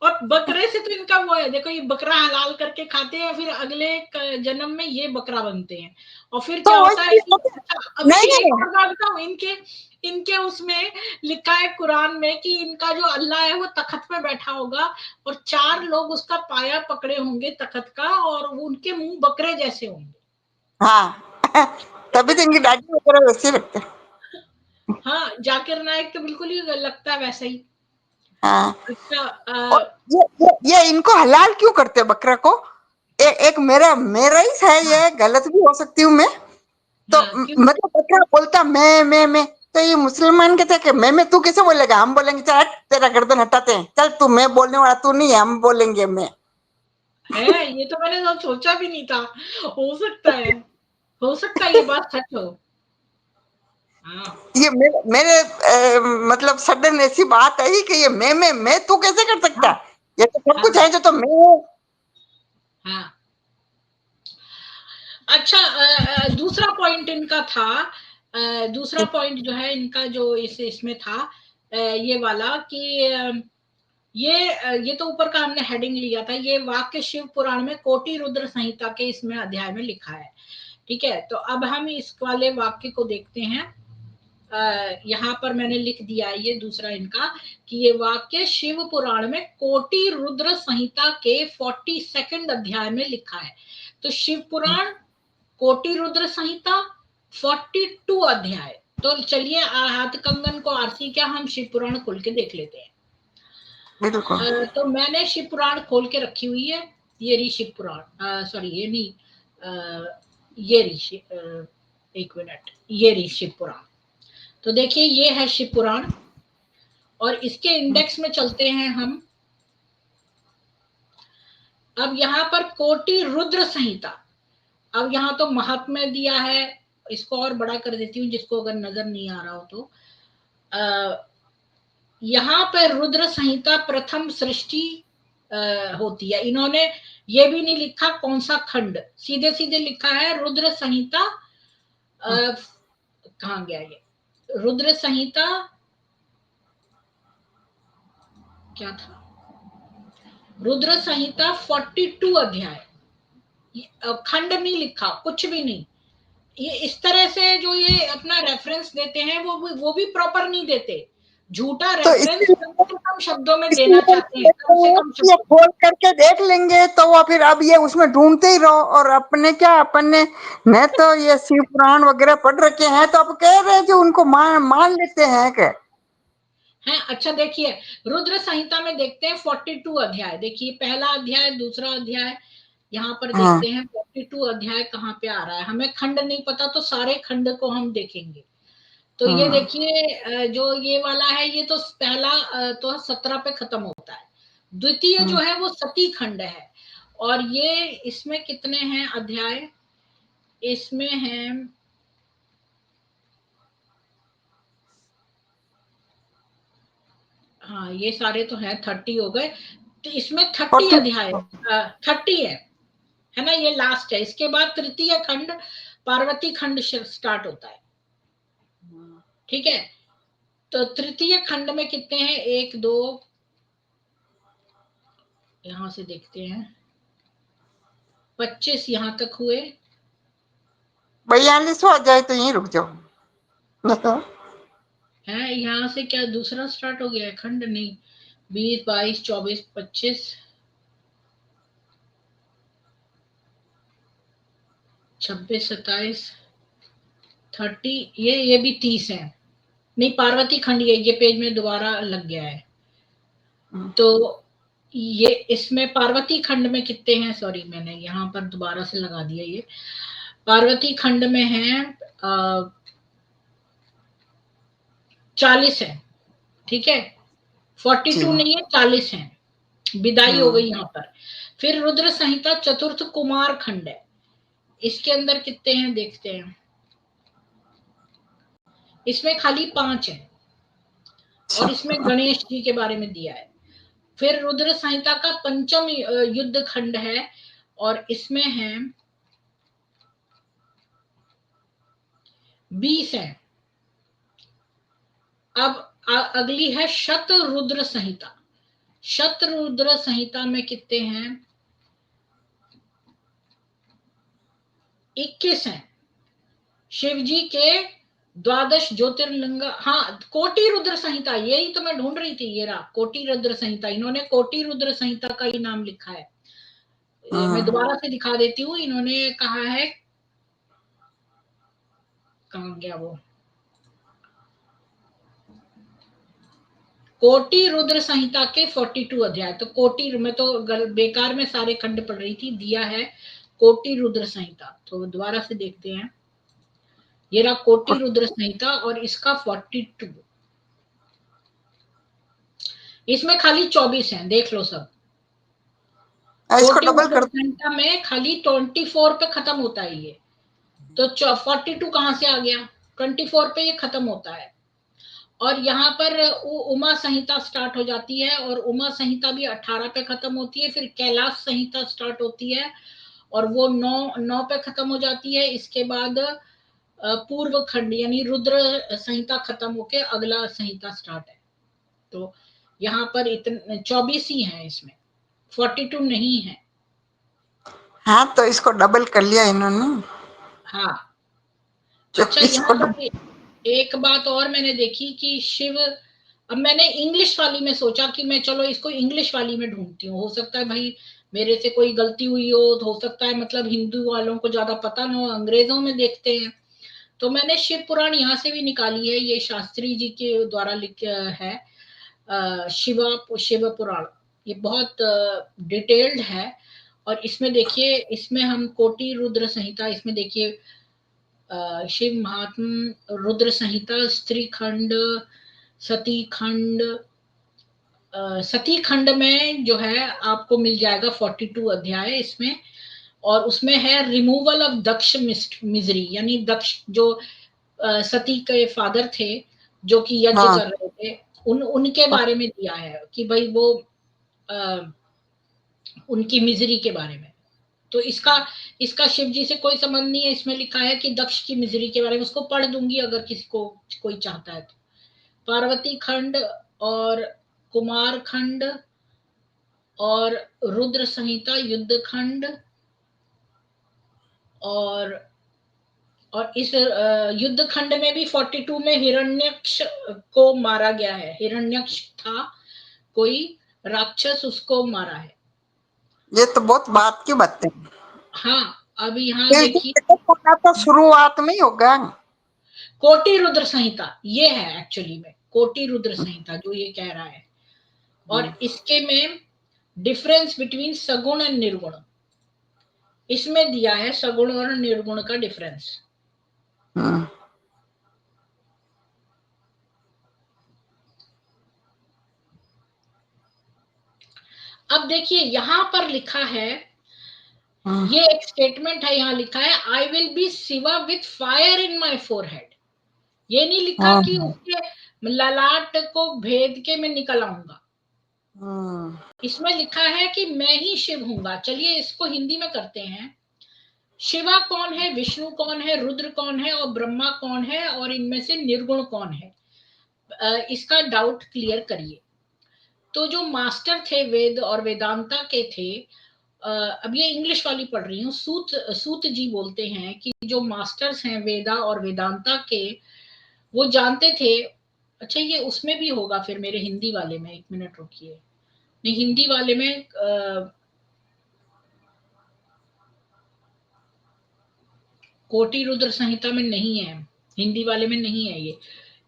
और बकरे से तो इनका वो है, देखो ये बकरा हलाल करके खाते हैं, फिर अगले जन्म में ये बकरा बनते हैं। और फिर तो क्या होता है वही कि अच्छा, अभी नहीं एक नहीं और बात बताऊं, इनके इनके उसमें लिखा है कुरान में कि इनका जो अल्लाह है वो तखत पे बैठा होगा और 4 लोग उसका पाया पकड़े होंगे तखत का, और उनके मुंह बकरे जैसे होंगे। हाँ तभी तो इनकी दाढ़ी वगैरह वैसे लगते हैं। हाँ, जाकिर नाइक तो बिल्कुल ही लगता है वैसा ही। हाँ अच्छा और ये इनको हलाल क्यों करते हैं बकरा को। एक मेरा मेरा ही है, हाँ ये गलत भी हो सकती हूँ मैं। तो हाँ, क्यों? मतलब बकरा बोलता मैं तो ये मुसलमान कहते हैं कि मैं तू कैसे बोलेगा, हम बोलेंगे चल हट, तेरा गर्दन हटाते हैं, चल तू मैं बोलने वाला तू नहीं है, हम बोलेंगे मैं। है, ये तो मैंने तो सोचा भी नहीं था। हो सकता है ये बात सच हो। हाँ ये मेरे मतलब सडन ऐसी बात आई कि ये मैं तू कैसे कर सकता, हाँ ये तो सब कुछ है हाँ जो तो मैं हूँ। हाँ। अच्छा, दूसरा पॉइंट इनका था, दूसरा पॉइंट जो है इनका जो इसमें था, ये वाला कि ये तो ऊपर का हमने हेडिंग लिया था, ये वाक्य शिव पुराण में कोटि रुद्र संहिता के इसमें अध्याय में लिखा है। ठीक है, तो अब हम इस वाले वाक्य को देखते हैं। यहाँ पर मैंने लिख दिया है ये दूसरा इनका, कि ये वाक्य शिव पुराण में कोटि रुद्र संहिता के 42 अध्याय में लिखा है। तो शिव पुराण, कोटि रुद्र संहिता, 42 अध्याय। तो चलिए, हाथ कंगन को आरती, क्या हम शिव पुराण खोल के देख लेते हैं। बिल्कुल। तो मैंने शिव पुराण खोल के रखी हुई है। ये रही शिव पुराण, सॉरी ये नहीं, ये रही एक मिनट, ये रही शिव पुराण। तो देखिए ये है शिव पुराण, और इसके इंडेक्स में चलते हैं हम। अब यहाँ पर कोटि रुद्र संहिता, अब यहाँ तो महात्म्य दिया है, इसको और बड़ा कर देती हूँ जिसको अगर नजर नहीं आ रहा हो तो। यहाँ पर रुद्र संहिता प्रथम सृष्टि होती है। इन्होंने ये भी नहीं लिखा कौन सा खंड, सीधे सीधे लिखा है रुद्र संहिता। कहाँ गया ये रुद्र संहिता, क्या था, रुद्र संहिता 42 अध्याय, खंड नहीं लिखा, कुछ भी नहीं। ये इस तरह से जो ये अपना रेफरेंस देते हैं वो भी प्रॉपर नहीं देते, झूठा तो रेफरेंस इसलिए कम से कम शब्दों में देना इसलिए चाहते हैं, कम से कम ये शब्दों। खोल करके देख लेंगे तो वो फिर अब ये उसमें ढूंढते ही रहो। और अपने क्या, अपन ने न तो ये शिव पुराण वगैरह पढ़ रखे हैं, तो अब कह रहे हैं जो उनको मान लेते हैं क्या। है अच्छा देखिए, रुद्र संहिता में देखते हैं 42 अध्याय, देखिए पहला अध्याय, दूसरा अध्याय, यहाँ पर हाँ देखते हैं 42 अध्याय कहाँ पे आ रहा है। हमें खंड नहीं पता तो सारे खंड को हम देखेंगे। तो ये हाँ देखिए जो ये वाला है ये तो पहला तो 17 पे खत्म होता है। द्वितीय जो हाँ है वो सती खंड है, और ये इसमें कितने हैं अध्याय, इसमें है हाँ ये सारे तो है 30 हो गए, तो इसमें 30 40। अध्याय 30 है ना, ये लास्ट है। इसके बाद तृतीय खंड पार्वती खंड स्टार्ट होता है, ठीक है। तो तृतीय खंड में कितने हैं, एक दो, यहां से देखते हैं 25 यहां तक हुए। 42वां अध्याय तो यहीं रुक जाओ। है यहाँ से क्या दूसरा स्टार्ट हो गया है खंड, नहीं 20 22 24 25 26 27 30, ये भी 30 है। नहीं पार्वती खंड ये पेज में दोबारा लग गया है। तो ये इसमें पार्वती खंड में कितने हैं, सॉरी मैंने यहाँ पर दोबारा से लगा दिया, ये पार्वती खंड में है 40 है, ठीक है। 42 नहीं है, 40 है, विदाई हो गई यहाँ पर। फिर रुद्र संहिता चतुर्थ कुमार खंड है, इसके अंदर कितने हैं देखते हैं, इसमें खाली 5 है, और इसमें गणेश जी के बारे में दिया है। फिर रुद्र संहिता का पंचम युद्ध खंड है, और इसमें है 20 है। अब अगली है शत रुद्र संहिता, शत रुद्र संहिता में कितने हैं, 21 हैं। शिव जी के द्वादश ज्योतिर्लिंग, हाँ कोटि रुद्र संहिता, यही तो मैं ढूंढ रही थी, ये रहा कोटि रुद्र संहिता, इन्होंने कोटि रुद्र संहिता का ही नाम लिखा है। मैं दोबारा से दिखा देती हूँ, इन्होंने कहा है, कहाँ गया वो, कोटि रुद्र संहिता के 42 अध्याय, तो कोटि में तो बेकार में सारे खंड पढ़ रही थी, दिया है कोटि रुद्र संहिता। तो दोबारा से देखते हैं, ये रहा कोटि रुद्र संहिता और इसका 42, इसमें खाली 24 हैं, देख लो सब। इसको कोटि डबल रुद्र कर। संहिता में खाली 24 पे खत्म होता है ये, तो 42 कहाँ से आ गया, 24 पे ये खत्म होता है। और यहाँ पर उमा संहिता स्टार्ट हो जाती है, और उमा संहिता भी 18 पे खत्म होती है। फिर कैलाश संहिता स्टार्ट होती है, और वो 9 पे खत्म हो जाती है। इसके बाद पूर्व खंड यानी रुद्र संहिता खत्म होके अगला संहिता स्टार्ट है। तो यहाँ पर इतने 24 ही है, इसमें 42 नहीं है। हाँ तो इसको डबल कर लिया इन्होंने। हाँ अच्छा, 24 यहाँ को पर एक बात और मैंने देखी कि शिव, अब मैंने इंग्लिश वाली में सोचा कि मैं चलो इसको इंग्लिश वाली में ढूंढती हूँ, हो सकता है भाई मेरे से कोई गलती हुई हो सकता है मतलब हिंदू वालों को ज्यादा पता ना हो, अंग्रेजों में देखते हैं। तो मैंने शिव पुराण यहाँ से भी निकाली है, ये शास्त्री जी के द्वारा लिख है, शिव पुराण, ये बहुत डिटेल्ड है। और इसमें देखिए, इसमें हम कोटि रुद्र संहिता, इसमें देखिए शिव महात्म रुद्र संहिता, स्त्री खंड, सती खंड, सती खंड में जो है आपको मिल जाएगा 42 अध्याय इसमें। और उसमें है रिमूवल ऑफ दक्ष मिजरी, यानी दक्ष जो सती के फादर थे जो कि यज्ञ हाँ कर रहे थे, उनके बारे में दिया है कि भाई वो उनकी मिजरी के बारे में। तो इसका शिव जी से कोई संबंध नहीं है। इसमें लिखा है कि दक्ष की मिजरी के बारे में, उसको पढ़ दूंगी अगर किसी को कोई चाहता है तो। पार्वती खंड और कुमार खंड और रुद्र संहिता युद्ध खंड, और इस युद्ध खंड में भी 42 में हिरण्यक्ष को मारा गया है। हिरण्यक्ष था कोई राक्षस, उसको मारा है। ये तो बहुत बात की बातें हैं। हाँ, अब यहाँ ये देखिए, तो शुरुआत में ही होगा। कोटि रुद्र संहिता ये है एक्चुअली में, कोटि रुद्र संहिता जो ये कह रहा है। और इसके में डिफरेंस बिटवीन सगुण एंड निर्गुण इसमें दिया है, सगुण और निर्गुण का डिफरेंस। अब देखिए यहां पर लिखा है, ये एक स्टेटमेंट है, यहां लिखा है I will be Shiva with fire in my forehead. ये नहीं लिखा कि उसके ललाट को भेद के मैं निकल आऊंगा। इसमें लिखा है कि मैं ही शिव हूंगा। चलिए इसको हिंदी में करते हैं। शिवा कौन है, विष्णु कौन है, रुद्र कौन है और ब्रह्मा कौन है, और इनमें से निर्गुण कौन है, इसका डाउट क्लियर करिए। तो जो मास्टर थे वेद और वेदांता के थे, अब ये इंग्लिश वाली पढ़ रही हूँ, सूत जी बोलते हैं कि जो मास्टर्स हैं वेदा और वेदांता के, वो जानते थे। अच्छा ये उसमें भी होगा फिर मेरे हिंदी वाले में, एक मिनट रुकिए। नहीं, हिंदी वाले में कोटि रुद्र संहिता में नहीं है, हिंदी वाले में नहीं है, ये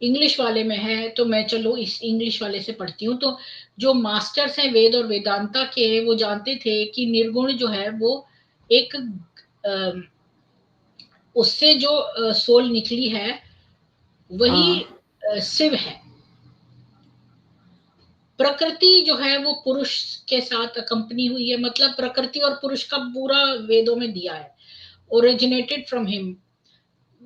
इंग्लिश वाले में है। तो मैं चलो इस इंग्लिश वाले से पढ़ती हूँ। तो जो मास्टर्स हैं वेद और वेदांता के, वो जानते थे कि निर्गुण जो है वो एक उससे जो सोल निकली है वही शिव है। प्रकृति जो है वो पुरुष के साथ कंपनी हुई है, मतलब प्रकृति और पुरुष का पूरा वेदों में दिया है, ओरिजिनेटेड फ्रॉम हिम।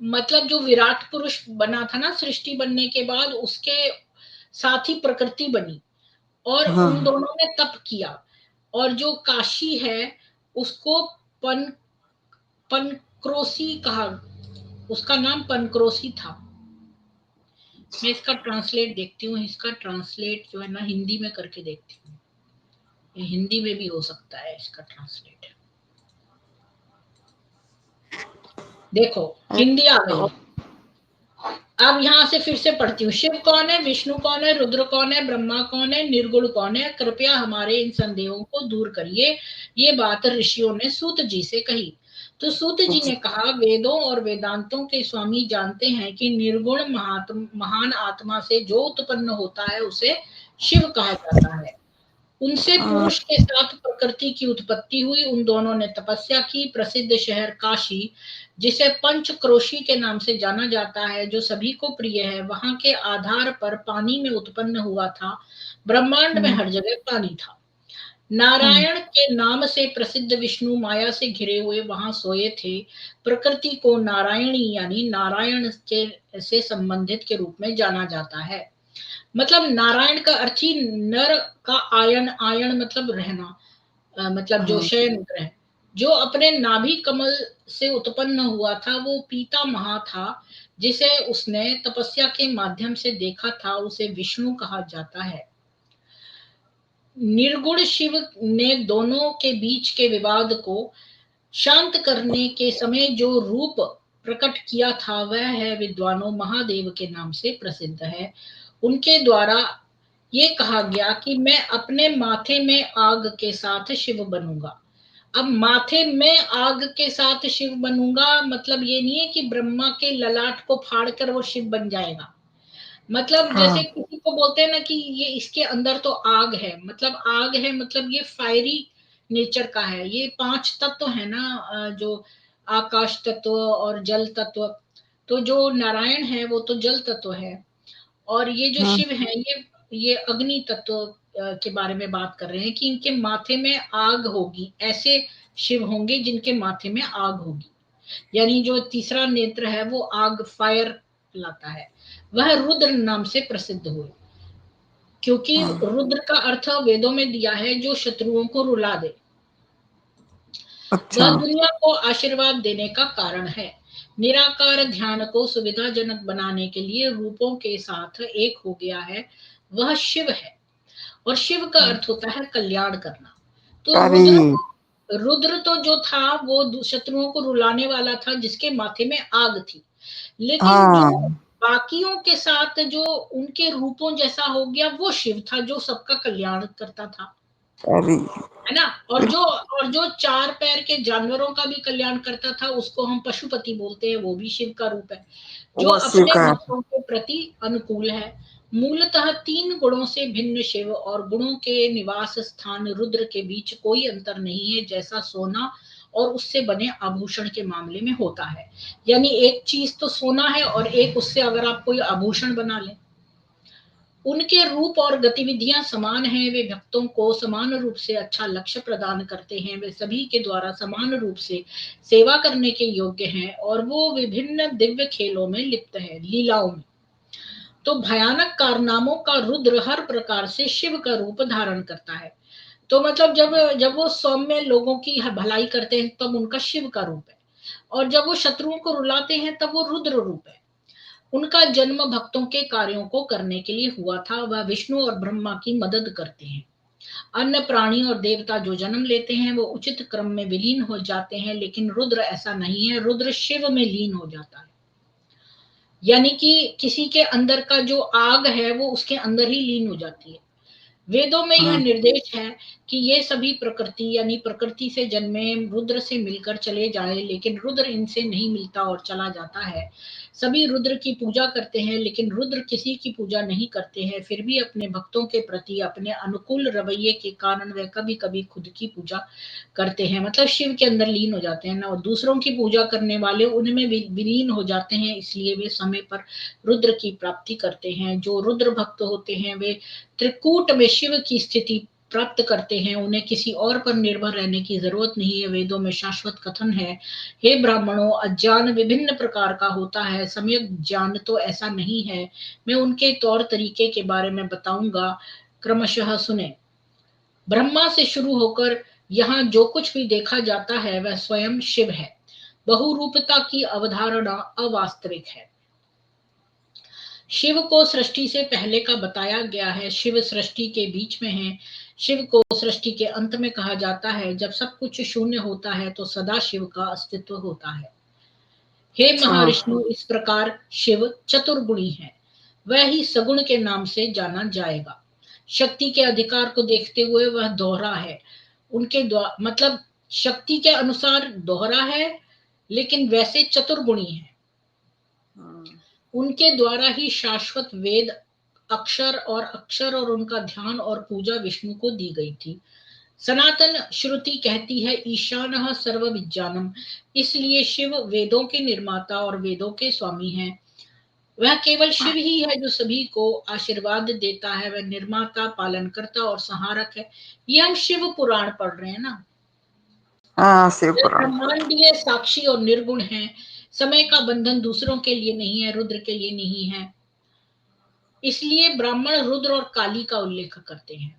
मतलब जो विराट पुरुष बना था ना सृष्टि बनने के बाद, उसके साथ ही प्रकृति बनी, और उन दोनों ने तप किया। और जो काशी है उसको पन पनक्रोसी कहा, उसका नाम पनक्रोसी था। मैं इसका ट्रांसलेट देखती हूँ, इसका ट्रांसलेट जो है ना हिंदी में करके देखती हूँ, ये हिंदी में भी हो सकता है इसका ट्रांसलेट। देखो हिंदी आ गई। अब यहाँ से फिर से पढ़ती हूँ। शिव कौन है, विष्णु कौन है, रुद्र कौन है, ब्रह्मा कौन है, निर्गुण कौन है, कृपया हमारे इन संदेहों को दूर करिए। ये बात ऋषियों ने सूत जी से कही। तो सूत जी ने कहा, वेदों और वेदांतों के स्वामी जानते हैं कि निर्गुण महान आत्मा से जो उत्पन्न होता है उसे शिव कहा जाता है। उनसे पुरुष के साथ प्रकृति की उत्पत्ति हुई। उन दोनों ने तपस्या की। प्रसिद्ध शहर काशी, जिसे पंचक्रोशी के नाम से जाना जाता है, जो सभी को प्रिय है, वहां के आधार पर पानी में उत्पन्न हुआ था। ब्रह्मांड में हर जगह पानी था। नारायण के नाम से प्रसिद्ध विष्णु माया से घिरे हुए वहां सोए थे। प्रकृति को नारायणी यानी नारायण के से संबंधित के रूप में जाना जाता है। मतलब नारायण का अर्थ ही नर का आयन, आयन मतलब रहना, मतलब जो शयन ग्रह, जो अपने नाभि कमल से उत्पन्न हुआ था, वो पीता महा था, जिसे उसने तपस्या के माध्यम से देखा था, उसे विष्णु कहा जाता है। निर्गुण शिव ने दोनों के बीच के विवाद को शांत करने के समय जो रूप प्रकट किया था, वह है विद्वानों महादेव के नाम से प्रसिद्ध है। उनके द्वारा ये कहा गया कि मैं अपने माथे में आग के साथ शिव बनूंगा। अब माथे में आग के साथ शिव बनूंगा मतलब ये नहीं है कि ब्रह्मा के ललाट को फाड़कर वो शिव बन जाएगा। मतलब जैसे किसी को बोलते हैं ना कि ये इसके अंदर तो आग है, मतलब आग है मतलब ये फायरी नेचर का है। ये 5 तत्व है ना, जो आकाश तत्व और जल तत्व। तो जो नारायण है वो तो जल तत्व है, और ये जो शिव है ये अग्नि तत्व के बारे में बात कर रहे हैं कि इनके माथे में आग होगी। ऐसे शिव होंगे जिनके माथे में आग होगी, यानी जो तीसरा नेत्र है वो आग, फायर लाता है। वह रुद्र नाम से प्रसिद्ध हुए, क्योंकि रुद्र का अर्थ वेदों में दिया है जो शत्रुओं को रुला दे। अच्छा। वह दुनिया को आशीर्वाद देने का कारण है। निराकार ध्यान को सुविधाजनक बनाने के लिए रूपों के साथ एक हो गया है, वह शिव है। और शिव का अर्थ होता है कल्याण करना। तो अरे रुद्र तो जो था वो शत्रुओं को रुलाने वाला था, जिसके माथे में आग थी। लेकिन जो हाँ। बाकियों के साथ जो उनके रूपों जैसा हो गया, वो शिव था जो सबका कल्याण करता था, अरे है ना। और जो चार पैर के जानवरों का भी कल्याण करता था, उसको हम पशुपति बोलते हैं, वो भी शिव का रूप है, जो वो शिव अपने का। भक्तों के प्रति अनुकूल है। मूलतः तीन गुणों से भिन्न शिव और गुणों के निवास स्थान रुद्र के बीच कोई अंतर नहीं है, जैसा सोना और उससे बने आभूषण के मामले में होता है। यानी एक चीज तो सोना है और एक उससे अगर आप कोई आभूषण बना लें, उनके रूप और गतिविधियां समान हैं। वे भक्तों को समान रूप से अच्छा लक्ष्य प्रदान करते हैं। वे सभी के द्वारा समान रूप से सेवा करने के योग्य हैं और वो विभिन्न दिव्य खेलों में लिप्त है, लीलाओं में। तो भयानक कारनामों का रुद्र हर प्रकार से शिव का रूप धारण करता है। तो मतलब जब जब वो सौम्य लोगों की भलाई करते हैं तब उनका शिव का रूप है, और जब वो शत्रुओं को रुलाते हैं तब वो रुद्र रूप है। उनका जन्म भक्तों के कार्यों को करने के लिए हुआ था। वह विष्णु और ब्रह्मा की मदद करते हैं। अन्य प्राणी और देवता जो जन्म लेते हैं वो उचित क्रम में विलीन हो जाते हैं, लेकिन रुद्र ऐसा नहीं है। रुद्र शिव में लीन हो जाता है। यानी कि किसी के अंदर का जो आग है वो उसके अंदर ही लीन हो जाती है। वेदों में यह हाँ। निर्देश है कि ये सभी प्रकृति यानी प्रकृति से जन्मे रुद्र से मिलकर चले जाए, लेकिन रुद्र इनसे नहीं मिलता और चला जाता है। सभी रुद्र की पूजा करते हैं, लेकिन रुद्र किसी की पूजा नहीं करते हैं। फिर भी अपने भक्तों के प्रति अपने अनुकूल रवैये के कारण वे कभी कभी खुद की पूजा करते हैं, मतलब शिव के अंदर लीन हो जाते हैं ना, और दूसरों की पूजा करने वाले उनमें विलीन हो जाते हैं। इसलिए वे समय पर रुद्र की प्राप्ति करते हैं। जो रुद्र भक्त होते हैं वे त्रिकूट में शिव की स्थिति प्राप्त करते हैं। उन्हें किसी और पर निर्भर रहने की जरूरत नहीं है। वेदों में शाश्वत कथन है, हे ब्राह्मणों, अज्ञान विभिन्न प्रकार का होता है, सम्यक ज्ञान तो ऐसा नहीं है। मैं उनके तौर तरीके के बारे में बताऊंगा, क्रमशः सुने। ब्रह्मा से शुरू होकर यहाँ जो कुछ भी देखा जाता है वह स्वयं शिव है। बहुरूपता की अवधारणा अवास्तविक है। शिव को सृष्टि से पहले का बताया गया है। शिव सृष्टि के बीच में है। शिव को सृष्टि के अंत में कहा जाता है। जब सब कुछ शून्य होता है तो सदा शिव का अस्तित्व होता है। हे अच्छा। महाविष्णु, इस प्रकार शिव चतुर्गुणी है। वह ही सगुण के नाम से जाना जाएगा। शक्ति के अधिकार को देखते हुए वह दोहरा है। उनके द्वारा मतलब शक्ति के अनुसार दोहरा है, लेकिन वैसे चतुर्गुणी है। उनके द्वारा ही शाश्वत वेद अक्षर और उनका ध्यान और पूजा विष्णु को दी गई थी। सनातन श्रुति कहती है ईशानः सर्व विज्ञानम। इसलिए शिव वेदों के निर्माता और वेदों के स्वामी हैं। वह केवल शिव ही है जो सभी को आशीर्वाद देता है। वह निर्माता, पालनकर्ता और संहारक है। ये हम शिव पुराण पढ़ रहे हैं ना। हाँ, शिव वह पुराण। ब्रह्मांडीय, साक्षी और निर्गुण है। समय का बंधन दूसरों के लिए नहीं है, रुद्र के लिए नहीं है। इसलिए ब्राह्मण रुद्र और काली का उल्लेख करते हैं।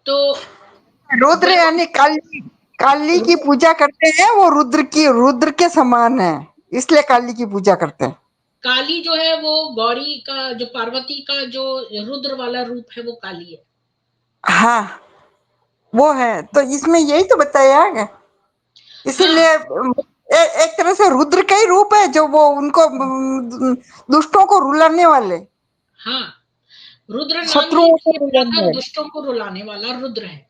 तो रुद्र वह यानी काली। काली की पूजा करते हैं, वो रुद्र के समान है, इसलिए काली की पूजा करते हैं। काली जो है वो गौरी का, जो पार्वती का जो रुद्र वाला रूप है वो काली है। हाँ, वो है। तो इसमें यही तो बताया है, हाँ इसीलिए एक तरह से रुद्र का ही रूप है, जो वो उनको दुष्टों को रुलाने वाले, हाँ, रुद्र नाम ही शत्रुओं को इसलिए पड़ा रुलाने था, वाले। दुष्टों को रुलाने वाला रुद्र है।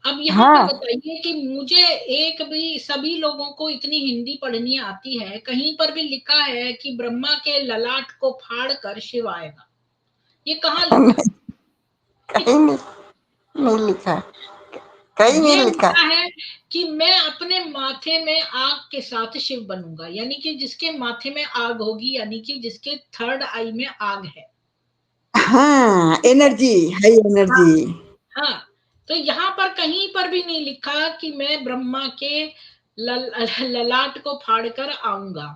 अब यहाँ पर हाँ। बताइए कि मुझे एक भी, सभी लोगों को इतनी हिंदी पढ़नी आती है, कहीं पर भी लिखा है कि ब्रह्मा के ललाट को फाड़ कर शिव आएगा? ये कहाँ लिखा है? कहीं नहीं, नहीं लिखा है, कहीं नहीं ये लिखा है। लिखा है कि मैं अपने माथे में आग के साथ शिव बनूंगा। यानी कि जिसके माथे में आग होगी, यानी कि जिसके थर्ड आई में आग है। हाँ, एनर्जी, हाई हाँ, एनर्जी। हाँ। तो यहाँ पर कहीं पर भी नहीं लिखा कि मैं ब्रह्मा के ललाट को फाड़ कर आऊंगा।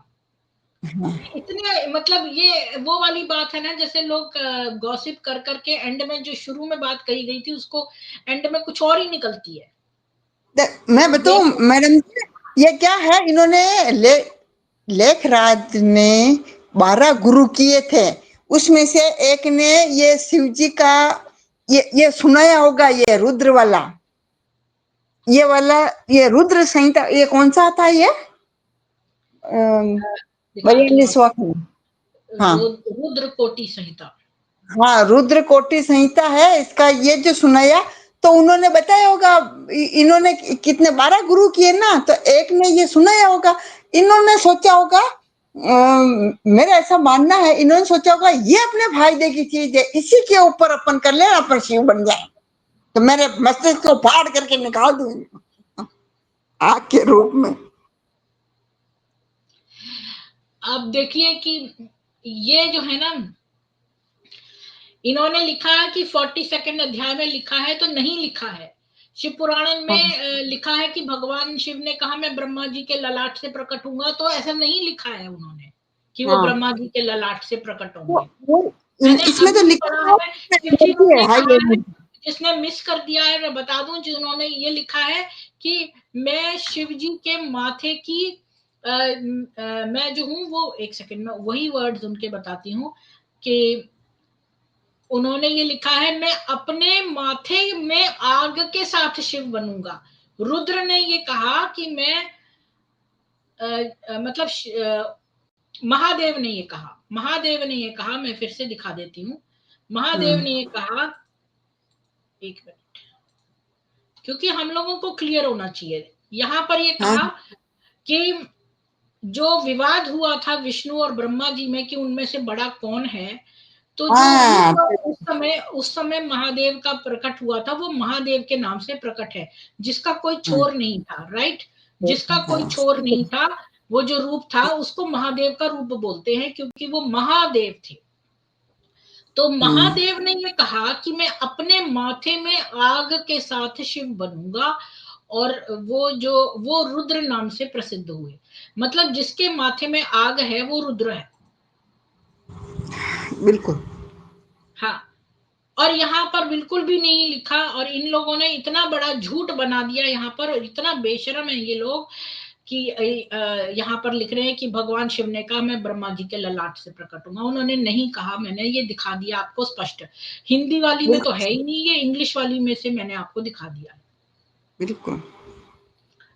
इतने मतलब ये वो वाली बात है ना, जैसे लोग गॉसिप कर करके एंड में जो शुरू में बात कही गई थी उसको एंड में कुछ और ही निकलती है। मैं तो बताऊं मैडम जी, ये क्या है, इन्होंने लेखराज ने 12 गुरु किए थे, उसमें से एक ने ये शिव जी का ये सुनाया होगा, ये रुद्र वाला, ये वाला, ये रुद्र संहिता, ये कौन सा आता है ये दिखाती हूँ 42वां खंड। हाँ रुद्र कोटि संहिता। हाँ, रुद्र कोटि संहिता है इसका, ये जो सुनाया, तो उन्होंने बताया होगा, इन्होंने कितने 12 गुरु किए ना, तो एक ने ये सुनाया होगा, इन्होंने सोचा होगा, मेरा ऐसा मानना है, इन्होंने सोचा होगा ये अपने फायदे की चीज है, इसी के ऊपर अपन कर ले, अपन शिव बन जाए, तो मेरे मस्तिष्क को फाड़ करके निकाल दूं आग के रूप में। अब देखिए कि ये जो है ना, इन्होंने लिखा है कि 42वें अध्याय में लिखा है, तो नहीं लिखा है। शिव पुराण में लिखा है कि भगवान शिव ने कहा मैं ब्रह्मा जी के ललाट से प्रकट हूंगा, तो ऐसा नहीं लिखा है उन्होंने कि वो हाँ, ब्रह्मा जी के ललाट से प्रकट होंगे। वो मैंने इसमें तो अभी लिखा पढ़ा है, शिव जी है ने हाई कहा है, एनर्जी। जिसने मिस कर दिया है मैं बता दूं, जिन्होंने ये लिखा है कि मैं शिव जी के माथे की मैं जो हूँ वो, एक सेकंड में वही वर्ड्स उनके बताती हूँ कि उन्होंने ये लिखा है मैं अपने माथे में आग के साथ शिव बनूंगा। रुद्र ने ये कहा कि मैं मतलब महादेव ने ये कहा, महादेव ने ये कहा, मैं फिर से दिखा देती हूँ। महादेव ने ये कहा, एक मिनट, क्योंकि हम लोगों को क्लियर होना चाहिए। यहाँ पर ये हाँ कहा कि जो विवाद हुआ था विष्णु और ब्रह्मा जी में कि उनमें से बड़ा कौन है, तो जो हाँ, रूप उस समय महादेव का प्रकट हुआ था, वो महादेव के नाम से प्रकट है, जिसका कोई हाँ, छोर नहीं था, राइट। जिसका कोई हाँ, छोर नहीं था, वो जो रूप था उसको महादेव का रूप बोलते हैं, क्योंकि वो महादेव थे। तो महादेव ने ये कहा कि मैं अपने माथे में आग के साथ शिव बनूंगा, और वो रुद्र नाम से प्रसिद्ध हुए। मतलब जिसके माथे में आग है वो रुद्र है। बिल्कुल। हाँ, और यहाँ पर बिल्कुल भी नहीं लिखा, और इन लोगों ने इतना बड़ा झूठ बना दिया यहाँ पर, इतना बेशरम है ये लोग कि यहाँ पर लिख रहे हैं कि भगवान शिव ने कहा मैं ब्रह्मा जी के ललाट से प्रकट हूंगा। उन्होंने नहीं कहा, मैंने ये दिखा दिया आपको स्पष्ट। हिंदी वाली में तो है ही नहीं, ये इंग्लिश वाली में से मैंने आपको दिखा दिया। बिल्कुल।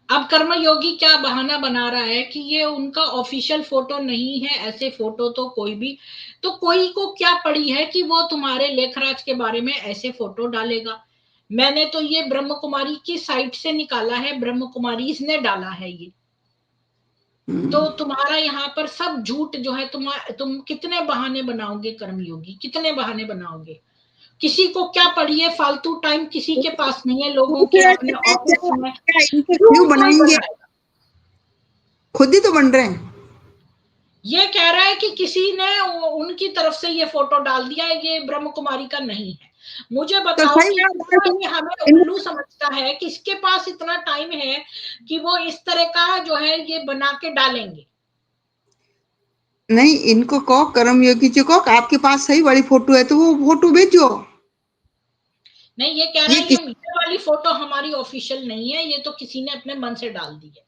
अब कर्मयोगी क्या बहाना बना रहा है कि ये उनका ऑफिशियल फोटो नहीं है, ऐसे फोटो तो कोई भी, तो कोई को क्या पड़ी है कि वो तुम्हारे लेखराज के बारे में ऐसे फोटो डालेगा। मैंने तो ये ब्रह्म कुमारी की साइट से निकाला है, ब्रह्म कुमारी इसने डाला है ये। तो तुम्हारा यहाँ पर सब झूठ जो है, तुम कितने बहाने बनाओगे कर्मयोगी, कितने बहाने बनाओगे। किसी को क्या पड़ी है, फालतू टाइम किसी के पास नहीं है लोगों के अपने ऑफिस में, क्या इनके क्यों क्यों कोई बनाएंगे, बनाए। खुद ही तो बन रहे हैं। ये कह रहा है कि किसी ने उनकी तरफ से ये फोटो डाल दिया है, ये ब्रह्म कुमारी का नहीं है। मुझे तो बताओ सही कि बात है, कितना तो ये हमें इन- उल्लू समझता है, किसके पास इतना टाइम है कि वो इस तरह का जो है ये बना के डालेंगे। नहीं, इनको कहो, कर्मयोगी जी को, आपके पास सही वाली फोटो है तो वो फोटो भेजो। नहीं, ये कह रहा ये है किस, ये वाली फोटो हमारी ऑफिशियल नहीं है, ये तो किसी ने अपने मन से डाल दी है।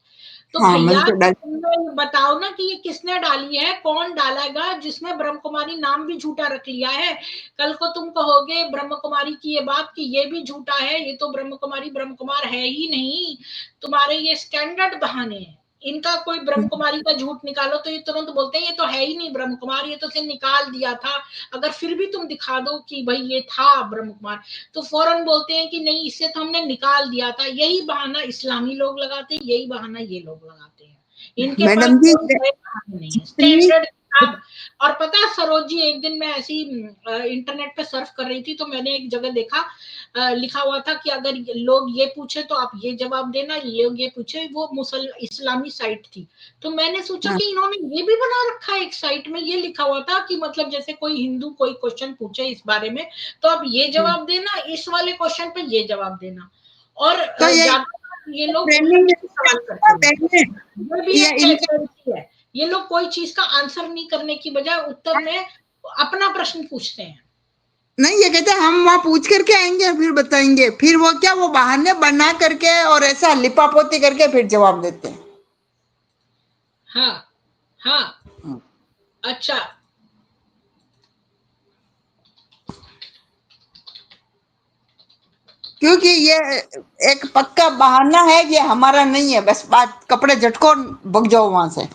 तो हाँ मन भैया से डाल, तुम बताओ ना कि ये किसने डाली है, कौन डालेगा, जिसने ब्रह्म कुमारी नाम भी झूठा रख लिया है। कल को तुम कहोगे ब्रह्म कुमारी की ये बात कि ये भी झूठा है, ये तो ब्रह्म कुमारी ब्रह्म कुमार है ही नहीं। तुम्हारे ये स्टैंडर्ड बहाने हैं। इनका कोई ब्रह्म कुमारी का झूठ निकालो तो ये तुरंत बोलते हैं ये तो है ही नहीं ब्रह्म कुमार, ये तो से निकाल दिया था। अगर फिर भी तुम दिखा दो कि भाई ये था ब्रह्म कुमार, तो फौरन बोलते हैं कि नहीं, इससे तो हमने निकाल दिया था। यही बहाना इस्लामी लोग लगाते हैं, यही बहाना ये लोग लगाते हैं। इनके पास मैडम जी कोई नए बहाने नहीं है, जितनी, स्टैंडर्ड किताब। और पता है सरोज जी, एक दिन मैं ऐसी इंटरनेट पे सर्फ कर रही थी, तो मैंने एक जगह देखा लिखा हुआ था कि अगर लोग ये पूछे तो आप ये जवाब देना, लोग ये पूछे, वो मुसल इस्लामी साइट थी। तो मैंने सोचा हाँ, कि इन्होंने ये भी बना रखा है, एक साइट में ये लिखा हुआ था कि मतलब जैसे कोई हिंदू कोई क्वेश्चन पूछे इस बारे में, तो आप ये जवाब देना, इस वाले क्वेश्चन पे ये जवाब देना। और तो ये ज्यादा ये लोग उल्टे ट्रेनिंग पुल्टे सवाल करते हैं। ये भी या एक इनका, टेंडेंसी है। ये लोग कोई चीज का आंसर नहीं करने की बजाय उत्तर में अपना प्रश्न पूछते हैं। नहीं, ये कहते हैं हम वहां पूछ करके आएंगे फिर बताएंगे, फिर वो क्या, वो बहाने बना करके और ऐसा लिपापोती करके फिर जवाब देते हैं। हाँ हाँ, अच्छा, क्योंकि ये एक पक्का बहाना है, ये हमारा नहीं है, बस बात कपड़े झटको भग जाओ वहां से।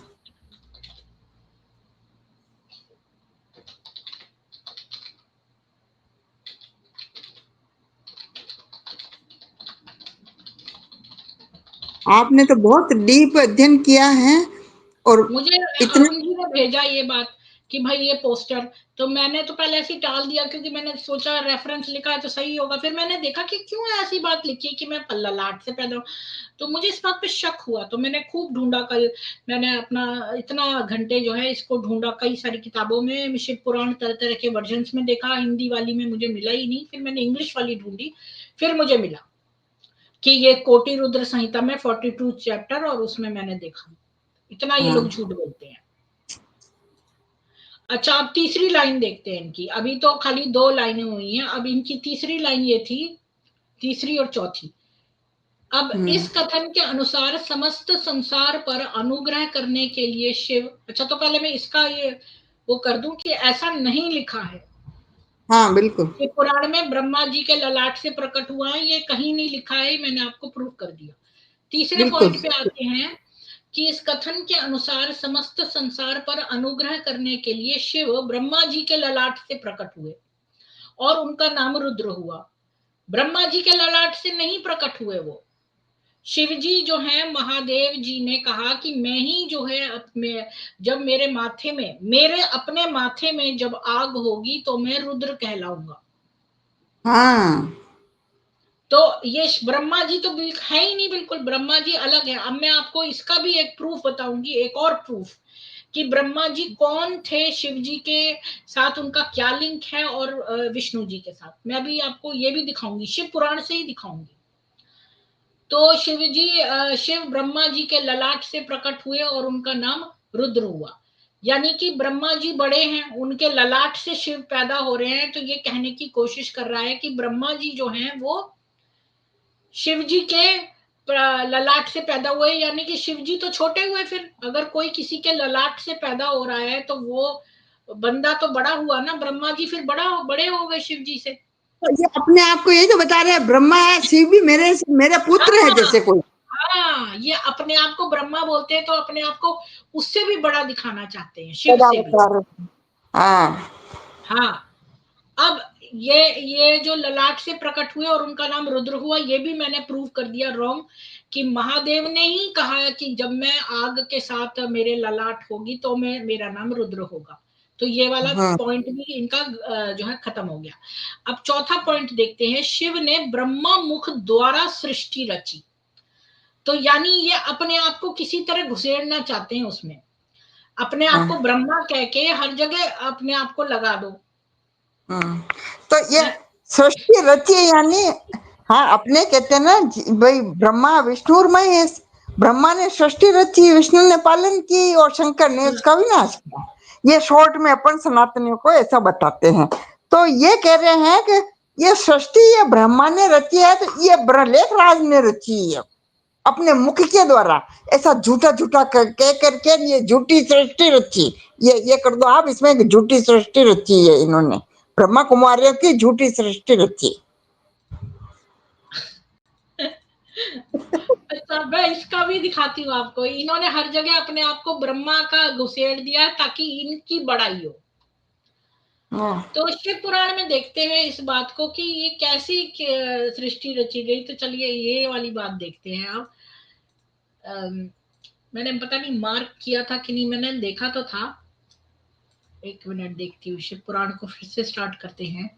आपने तो बहुत डीप अध्ययन किया है और मुझे इतना। अरुण जी ने भेजा ये बात कि भाई ये पोस्टर, तो मैंने तो पहले ऐसे ही टाल दिया क्योंकि मैंने सोचा रेफरेंस लिखा है तो सही होगा, फिर मैंने देखा कि क्यों ऐसी बात लिखी है कि मैं ललाट से पैदा हूं, तो मुझे इस बात पे शक हुआ, तो मैंने खूब ढूंढा, कल मैंने अपना इतना घंटे जो है इसको ढूंढा, कई सारी किताबों में शिव पुराण तरह तरह के वर्जन में देखा, हिंदी वाली में मुझे मिला ही नहीं, फिर मैंने इंग्लिश वाली ढूंढी, फिर मुझे मिला कि ये कोटि रुद्र संहिता में 42 चैप्टर, और उसमें मैंने देखा इतना ये लोग हाँ, झूठ बोलते हैं। अच्छा, अब तीसरी लाइन देखते हैं इनकी, अभी तो खाली 2 लाइनें हुई हैं, अब इनकी तीसरी लाइन ये थी, तीसरी और चौथी। अब इस कथन के अनुसार समस्त संसार पर अनुग्रह करने के लिए शिव, अच्छा तो पहले मैं इसका ये वो कर दूं कि ऐसा नहीं लिखा है हाँ, बिल्कुल कि पुराण में ब्रह्मा जी के ललाट से प्रकट हुआ है, ये कहीं नहीं लिखा है, मैंने आपको प्रूफ कर दिया। तीसरे बिल्कुल। पॉइंट पे आते हैं कि इस कथन के अनुसार समस्त संसार पर अनुग्रह करने के लिए शिव ब्रह्मा जी के ललाट से प्रकट हुए और उनका नाम रुद्र हुआ। ब्रह्मा जी के ललाट से नहीं प्रकट हुए वो, शिव जी जो है, महादेव जी ने कहा कि मैं ही जो है अपने, जब मेरे माथे में, मेरे अपने माथे में जब आग होगी तो मैं रुद्र कहलाऊंगा। हाँ, तो ये ब्रह्मा जी तो है ही नहीं, बिल्कुल ब्रह्मा जी अलग है। अब मैं आपको इसका भी एक प्रूफ बताऊंगी, एक और प्रूफ कि ब्रह्मा जी कौन थे, शिव जी के साथ उनका क्या लिंक है, और विष्णु जी के साथ मैं अभी आपको ये भी दिखाऊंगी, शिव पुराण से ही दिखाऊंगी। तो शिव जी, शिव ब्रह्मा जी के ललाट से प्रकट हुए और उनका नाम रुद्र हुआ, यानी कि ब्रह्मा जी बड़े हैं, उनके ललाट से शिव पैदा हो रहे हैं, तो ये कहने की कोशिश कर रहा है कि ब्रह्मा जी जो हैं वो शिव जी के ललाट से पैदा हुए, यानी कि शिव जी तो छोटे हुए, फिर अगर कोई किसी के ललाट से पैदा हो रहा है तो वो बंदा तो बड़ा हुआ ना, ब्रह्मा जी फिर बड़े हो गए शिव जी से। तो ये अपने आप को यही तो बता रहे हैं, ब्रह्मा है, शिव भी मेरे मेरे पुत्र है हाँ जैसे कोई। हाँ, ये अपने आप को ब्रह्मा बोलते हैं तो अपने आप को उससे भी बड़ा दिखाना चाहते हैं, शिव बड़ा से भी। बता रहे हैं। हाँ, हाँ, अब ये जो ललाट से प्रकट हुए और उनका नाम रुद्र हुआ, ये भी मैंने प्रूव कर दिया रॉन्ग, कि महादेव ने ही कहा कि जब मैं आग के साथ मेरे ललाट होगी तो मैं, मेरा नाम रुद्र होगा। तो ये वाला हाँ, पॉइंट भी इनका जो है खत्म हो गया। अब चौथा पॉइंट देखते हैं, शिव ने ब्रह्मा मुख द्वारा सृष्टि रची, तो यानी ये अपने आप को किसी तरह घुसेड़ना चाहते हैं उसमें, अपने आप को हाँ, ब्रह्मा कह के हर जगह अपने आप को लगा दो। हाँ। तो ये है? सृष्टि रची है यानी, हाँ, अपने कहते हैं ना भाई, ब्रह्मा विष्णुमय है। ब्रह्मा ने सृष्टि रची, विष्णु ने पालन की और शंकर ने उसका विनाश किया। ये शॉर्ट में अपन सनातनियों को ऐसा बताते हैं। तो ये कह रहे हैं कि ये सृष्टि ये ब्रह्मा ने रची है, तो ये ब्रह्मलेख राज ने रची है अपने मुख के द्वारा। ऐसा झूठा झूठा कह करके ये झूठी सृष्टि रची। ये कर दो आप, इसमें एक झूठी सृष्टि रची है इन्होंने, ब्रह्मा कुमारियों की झूठी सृष्टि रची। अच्छा, मैं इसका भी दिखाती हूँ आपको, इन्होंने हर जगह अपने आप को ब्रह्मा का घुसेड़ दिया ताकि इनकी बड़ाई हो। हाँ, तो शिव पुराण में देखते हैं इस बात को कि ये कैसी सृष्टि रची गई, तो चलिए ये वाली बात देखते हैं आप। मैंने पता नहीं मार्क किया था कि नहीं, मैंने देखा तो था, एक मिनट देखती हूँ, शिव पुराण को फिर से स्टार्ट करते हैं।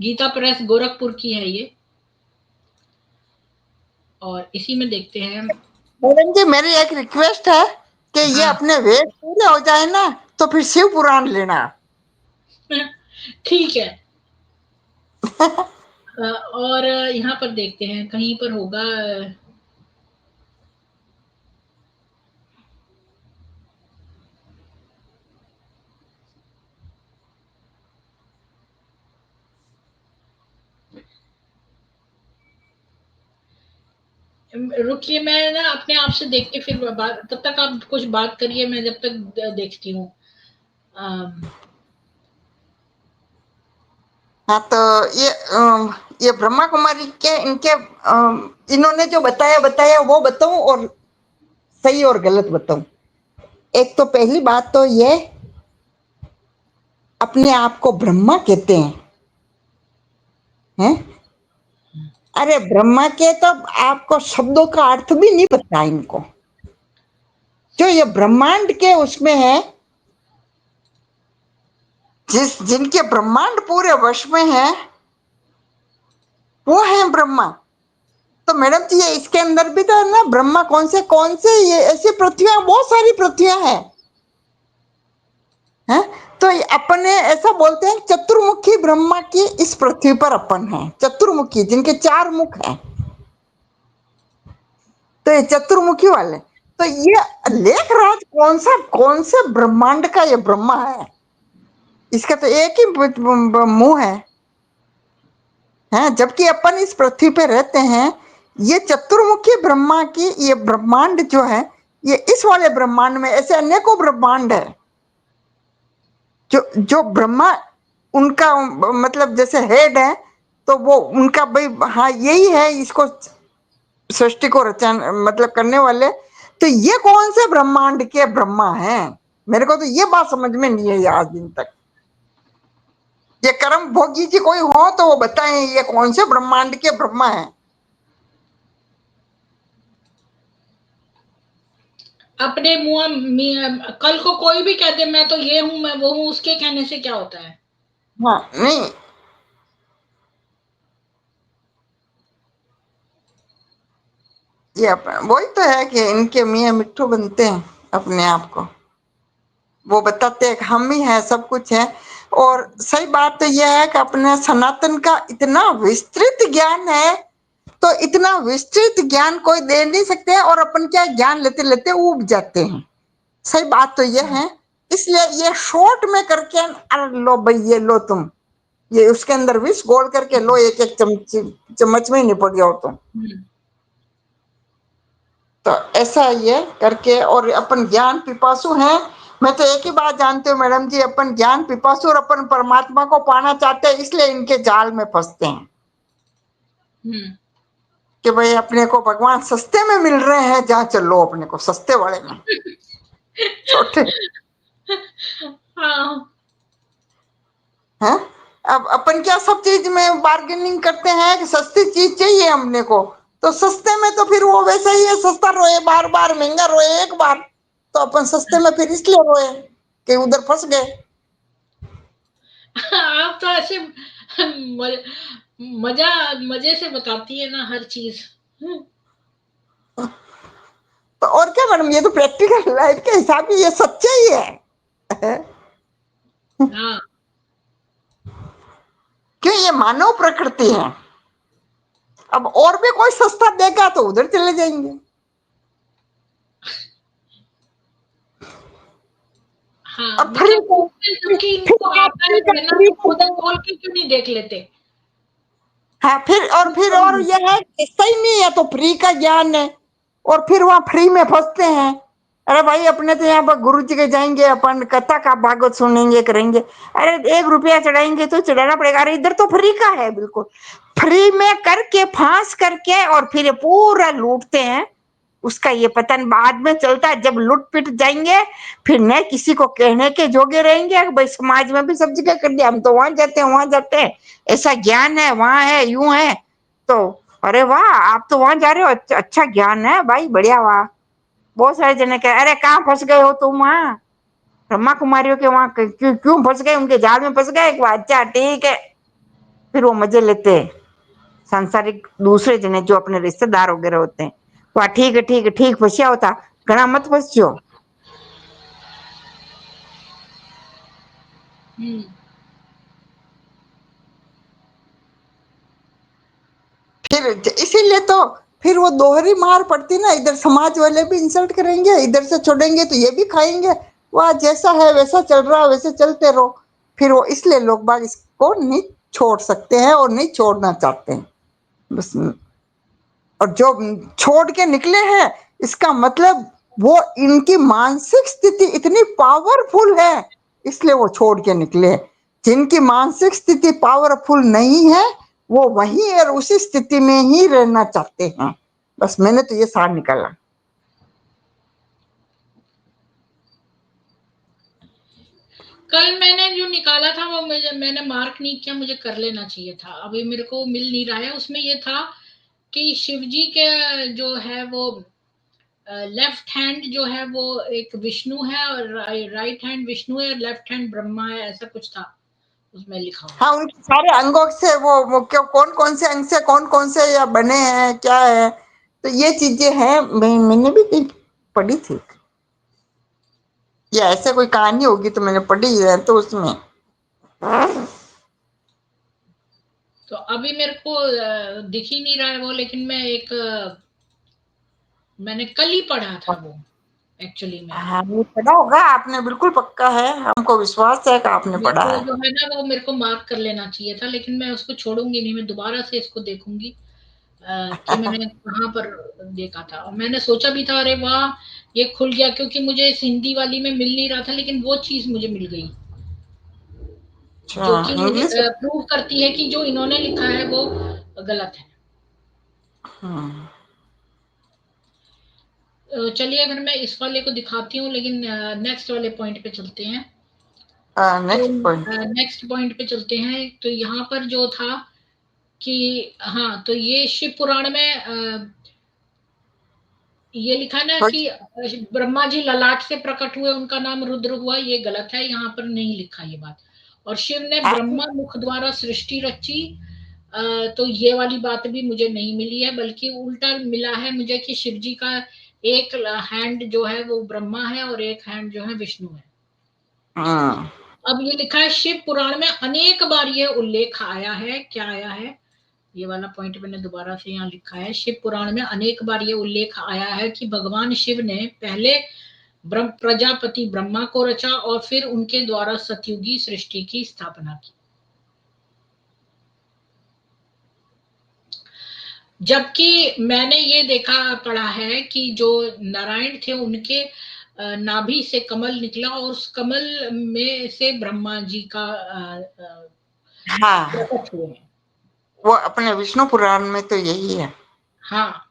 गीता प्रेस गोरखपुर की है ये, और इसी में देखते हैं। मैडम जी, मेरी एक रिक्वेस्ट है कि ये हाँ अपने वेद पूरे हो जाए ना, तो फिर शिव पुराण लेना। ठीक है। और यहाँ पर देखते हैं, कहीं पर होगा, रुकिए, मैं ना अपने आप से देख के फिर बात, तब तक आप कुछ बात करिए, मैं जब तक देखती हूँ। हाँ तो ये ब्रह्मा कुमारी के इनके इन्होंने जो बताया बताया वो बताऊं और सही और गलत बताऊं। एक तो पहली बात तो ये अपने आप को ब्रह्मा कहते हैं। अरे ब्रह्मा के तो आपको शब्दों का अर्थ भी नहीं पता इनको। जो ये ब्रह्मांड के उसमें है, जिनके ब्रह्मांड पूरे वश में है, वो है ब्रह्मा। तो मैडम जी ये इसके अंदर भी तो है ना, ब्रह्मा कौन से ये ऐसी पृथ्वियां, बहुत सारी पृथ्वियां हैं। तो अपने ऐसा बोलते हैं चतुर्मुखी ब्रह्मा की इस पृथ्वी पर अपन है, चतुर्मुखी जिनके 4 मुख हैं। तो ये चतुर्मुखी वाले, तो ये लेखराज कौन से ब्रह्मांड का ये ब्रह्मा है? इसका तो एक ही मुंह है, जबकि अपन इस पृथ्वी पे रहते हैं। ये चतुर्मुखी ब्रह्मा की ये ब्रह्मांड जो है, ये इस वाले ब्रह्मांड में ऐसे अनेकों ब्रह्मांड है। जो ब्रह्मा उनका मतलब जैसे हेड है, तो वो उनका भाई हाँ यही है, इसको सृष्टि को रचन मतलब करने वाले। तो ये कौन से ब्रह्मांड के ब्रह्मा हैं? मेरे को तो ये बात समझ में नहीं है आज दिन तक। ये कर्म भोगी जी कोई हो तो वो बताएं ये कौन से ब्रह्मांड के ब्रह्मा हैं। अपने कल को कोई भी कह दे मैं तो ये हूं, मैं वो हूं, उसके कहने से क्या होता है? हाँ नहीं, ये वही तो है कि इनके मियाँ मिट्ठू बनते हैं अपने आप को, वो बताते हैं कि हम ही हैं, सब कुछ है। और सही बात तो यह है कि अपने सनातन का इतना विस्तृत ज्ञान है, तो इतना विस्तृत ज्ञान कोई दे नहीं सकते, और अपन क्या ज्ञान लेते लेते उब जाते हैं। सही बात तो यह है। इसलिए ये शॉर्ट में करके, अरे लो भाई ये लो तुम, ये उसके अंदर विष घोल करके लो, एक एक चम्मच में ही निपट जाओ तुम। तो ऐसा ये करके, और अपन ज्ञान पिपासु हैं। मैं तो एक ही बात जानती हूँ मैडम जी, अपन ज्ञान पिपासु और अपन परमात्मा को पाना चाहते हैं, इसलिए इनके जाल में फंसते हैं कि भाई अपने को भगवान सस्ते में मिल रहे हैं, जहाँ चलो अपने को सस्ते वाले में, छोटे हाँ। हैं। अब अपन क्या सब चीज में बार्गेनिंग करते हैं कि सस्ती चीज चाहिए हमने को, तो सस्ते में तो फिर वो वैसा ही है, सस्ता रोए बार बार, महंगा रोए एक बार। तो अपन सस्ते में फिर इसलिए रोए कि उधर फंस गए। आप तो ऐसे मजा मजे से बताती है ना हर चीज। तो और क्या मैडम, ये तो प्रैक्टिकल लाइफ के हिसाब से ये सच्चा ही है। हाँ। क्यों, ये मानव प्रकृति है। अब और भी कोई सस्ता देगा तो उधर चले जाएंगे। हाँ, और फ्री मतलब को, जबकि फिर इनको आप आता है फ्री का देना, फ्री तो को खुद दो। खोल के क्यों नहीं देख लेते? हाँ फिर और यह है कि सही नहीं है तो फ्री का ज्ञान है, और फिर वहां फ्री में फंसते हैं। अरे भाई अपने तो यहाँ पर गुरु जी के जाएंगे, अपन कथा का भागवत सुनेंगे करेंगे, अरे 1 रुपया चढ़ाएंगे तो चढ़ाना पड़ेगा, अरे इधर तो फ्री का है, बिल्कुल फ्री में करके फांस करके, और फिर ये पूरा लूटते हैं। उसका ये पतन बाद में चलता है, जब लुट पिट जाएंगे, फिर न किसी को कहने के जोगे रहेंगे। भाई समाज में भी सब जगह कर दिया, हम तो वहां जाते हैं वहां जाते हैं, ऐसा ज्ञान है वहां है यूं है। तो अरे वाह आप तो वहां जा रहे हो, अच्छा ज्ञान है भाई, बढ़िया, वाह। बहुत सारे जने कहे अरे कहाँ फंस गए हो तुम वहां, ब्रह्मा कुमारियों के वहां क्यों क्यों फंस गए, उनके जाल में फंस गए। अच्छा ठीक है, फिर वो मजे लेते हैं सांसारिक दूसरे जने जो अपने रिश्तेदार वगैरह होते हैं। वाह ठीक है ठीक है, ठीक फंसिया होता, घना मत फंसो। फिर इसीलिए तो फिर वो दोहरी मार पड़ती ना, इधर समाज वाले भी इंसल्ट करेंगे, इधर से छोड़ेंगे तो ये भी खाएंगे। वाह जैसा है वैसा चल रहा है वैसे चलते रहो। फिर वो इसलिए लोग बाग इसको नहीं छोड़ सकते हैं और नहीं छोड़ना चाहते हैं बस। और जो छोड़ के निकले हैं, इसका मतलब वो इनकी मानसिक स्थिति इतनी पावरफुल है, इसलिए वो छोड़ के निकले। जिनकी मानसिक स्थिति पावरफुल नहीं है, वो वहीं और उसी स्थिति में ही रहना चाहते हैं। बस मैंने तो ये सार निकाला। कल मैंने जो निकाला था वो मैंने मार्क नहीं किया, मुझे कर लेना चाहिए था, अभी मेरे को मिल नहीं रहा है। उसमें ये था कि शिव जी के जो है वो लेफ्ट हैंड जो है वो एक विष्णु है और राइट हैंड विष्णु है और लेफ्ट हैंड ब्रह्मा है, ऐसा कुछ था उसमें लिखा हुआ। हाँ, उनके सारे अंगों से वो क्यों कौन कौन से अंग से कौन कौन से या बने हैं, क्या है, तो ये चीजें हैं। मैंने भी कहीं पढ़ी थी, या ऐसे कोई कहानी होगी तो मैंने पढ़ी है तो उसमें। तो अभी मेरे को दिख ही नहीं रहा है वो, लेकिन मैं एक मैंने कल ही पढ़ा था वो एक्चुअली में। हाँ, ये पढ़ा होगा आपने, बिल्कुल पक्का है, हमको विश्वास है कि आपने मेरे पढ़ा को है। जो है ना वो मेरे को मार्क कर लेना चाहिए था, लेकिन मैं उसको छोड़ूंगी नहीं, मैं दोबारा से इसको देखूंगी कि मैंने कहाँ पर देखा था। और मैंने सोचा भी था अरे वाह ये खुल गया, क्योंकि मुझे इस हिंदी वाली में मिल नहीं रहा था, लेकिन वो चीज मुझे मिल गई अच्छा, जो कि मुझे इंग्लिश। प्रूव करती है कि जो इन्होंने लिखा है वो गलत है। हम्म, चलिए अगर मैं इस वाले को दिखाती हूँ, लेकिन नेक्स्ट वाले पॉइंट पे चलते हैं। तो नेक्स्ट पॉइंट। नेक्स्ट पॉइंट पे चलते हैं। तो यहाँ पर जो था कि हाँ, तो ये शिव पुराण में ये लिखा ना कि ब्रह्मा जी ललाट से प्रकट हुए, उनका नाम रुद्र हुआ, ये गलत है, यहाँ पर नहीं लिखा ये बात। और शिव ने ब्रह्मा मुख द्वारा सृष्टि रची, तो ये वाली बात भी मुझे नहीं मिली है, बल्कि उल्टा मिला है मुझे कि शिव जी का एक हैंड जो है वो ब्रह्मा है और एक हैंड जो है विष्णु है। हाँ, अब ये लिखा है शिव पुराण में अनेक बार ये उल्लेख आया है, क्या आया है, ये वाला पॉइंट मैंने दोबारा से यहाँ लिखा है। शिव पुराण में अनेक बार ये उल्लेख आया है कि भगवान शिव ने पहले प्रजापति ब्रह्मा को रचा और फिर उनके द्वारा सतयुगी सृष्टि की स्थापना की। जबकि मैंने ये देखा पढ़ा है कि जो नारायण थे उनके नाभि से कमल निकला और उस कमल में से ब्रह्मा जी का हाँ, प्रकट हुए हैं। वो अपने विष्णु पुराण में तो यही है। हाँ,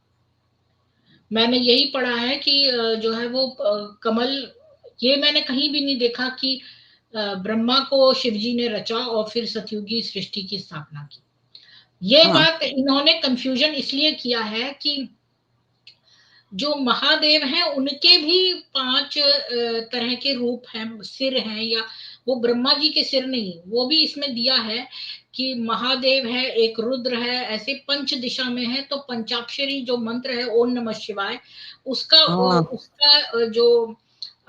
मैंने यही पढ़ा है कि जो है वो कमल, ये मैंने कहीं भी नहीं देखा कि ब्रह्मा को शिवजी ने रचा और फिर सतयुगी सृष्टि की स्थापना की। ये हाँ, बात इन्होंने कंफ्यूजन इसलिए किया है कि जो महादेव हैं उनके भी 5 तरह के रूप हैं, सिर हैं, या वो ब्रह्मा जी के सिर नहीं, वो भी इसमें दिया है कि महादेव है, एक रुद्र है, ऐसे पंच दिशा में है। तो पंचाक्षरी जो मंत्र है ओम नमः शिवाय, उसका हाँ, जो वो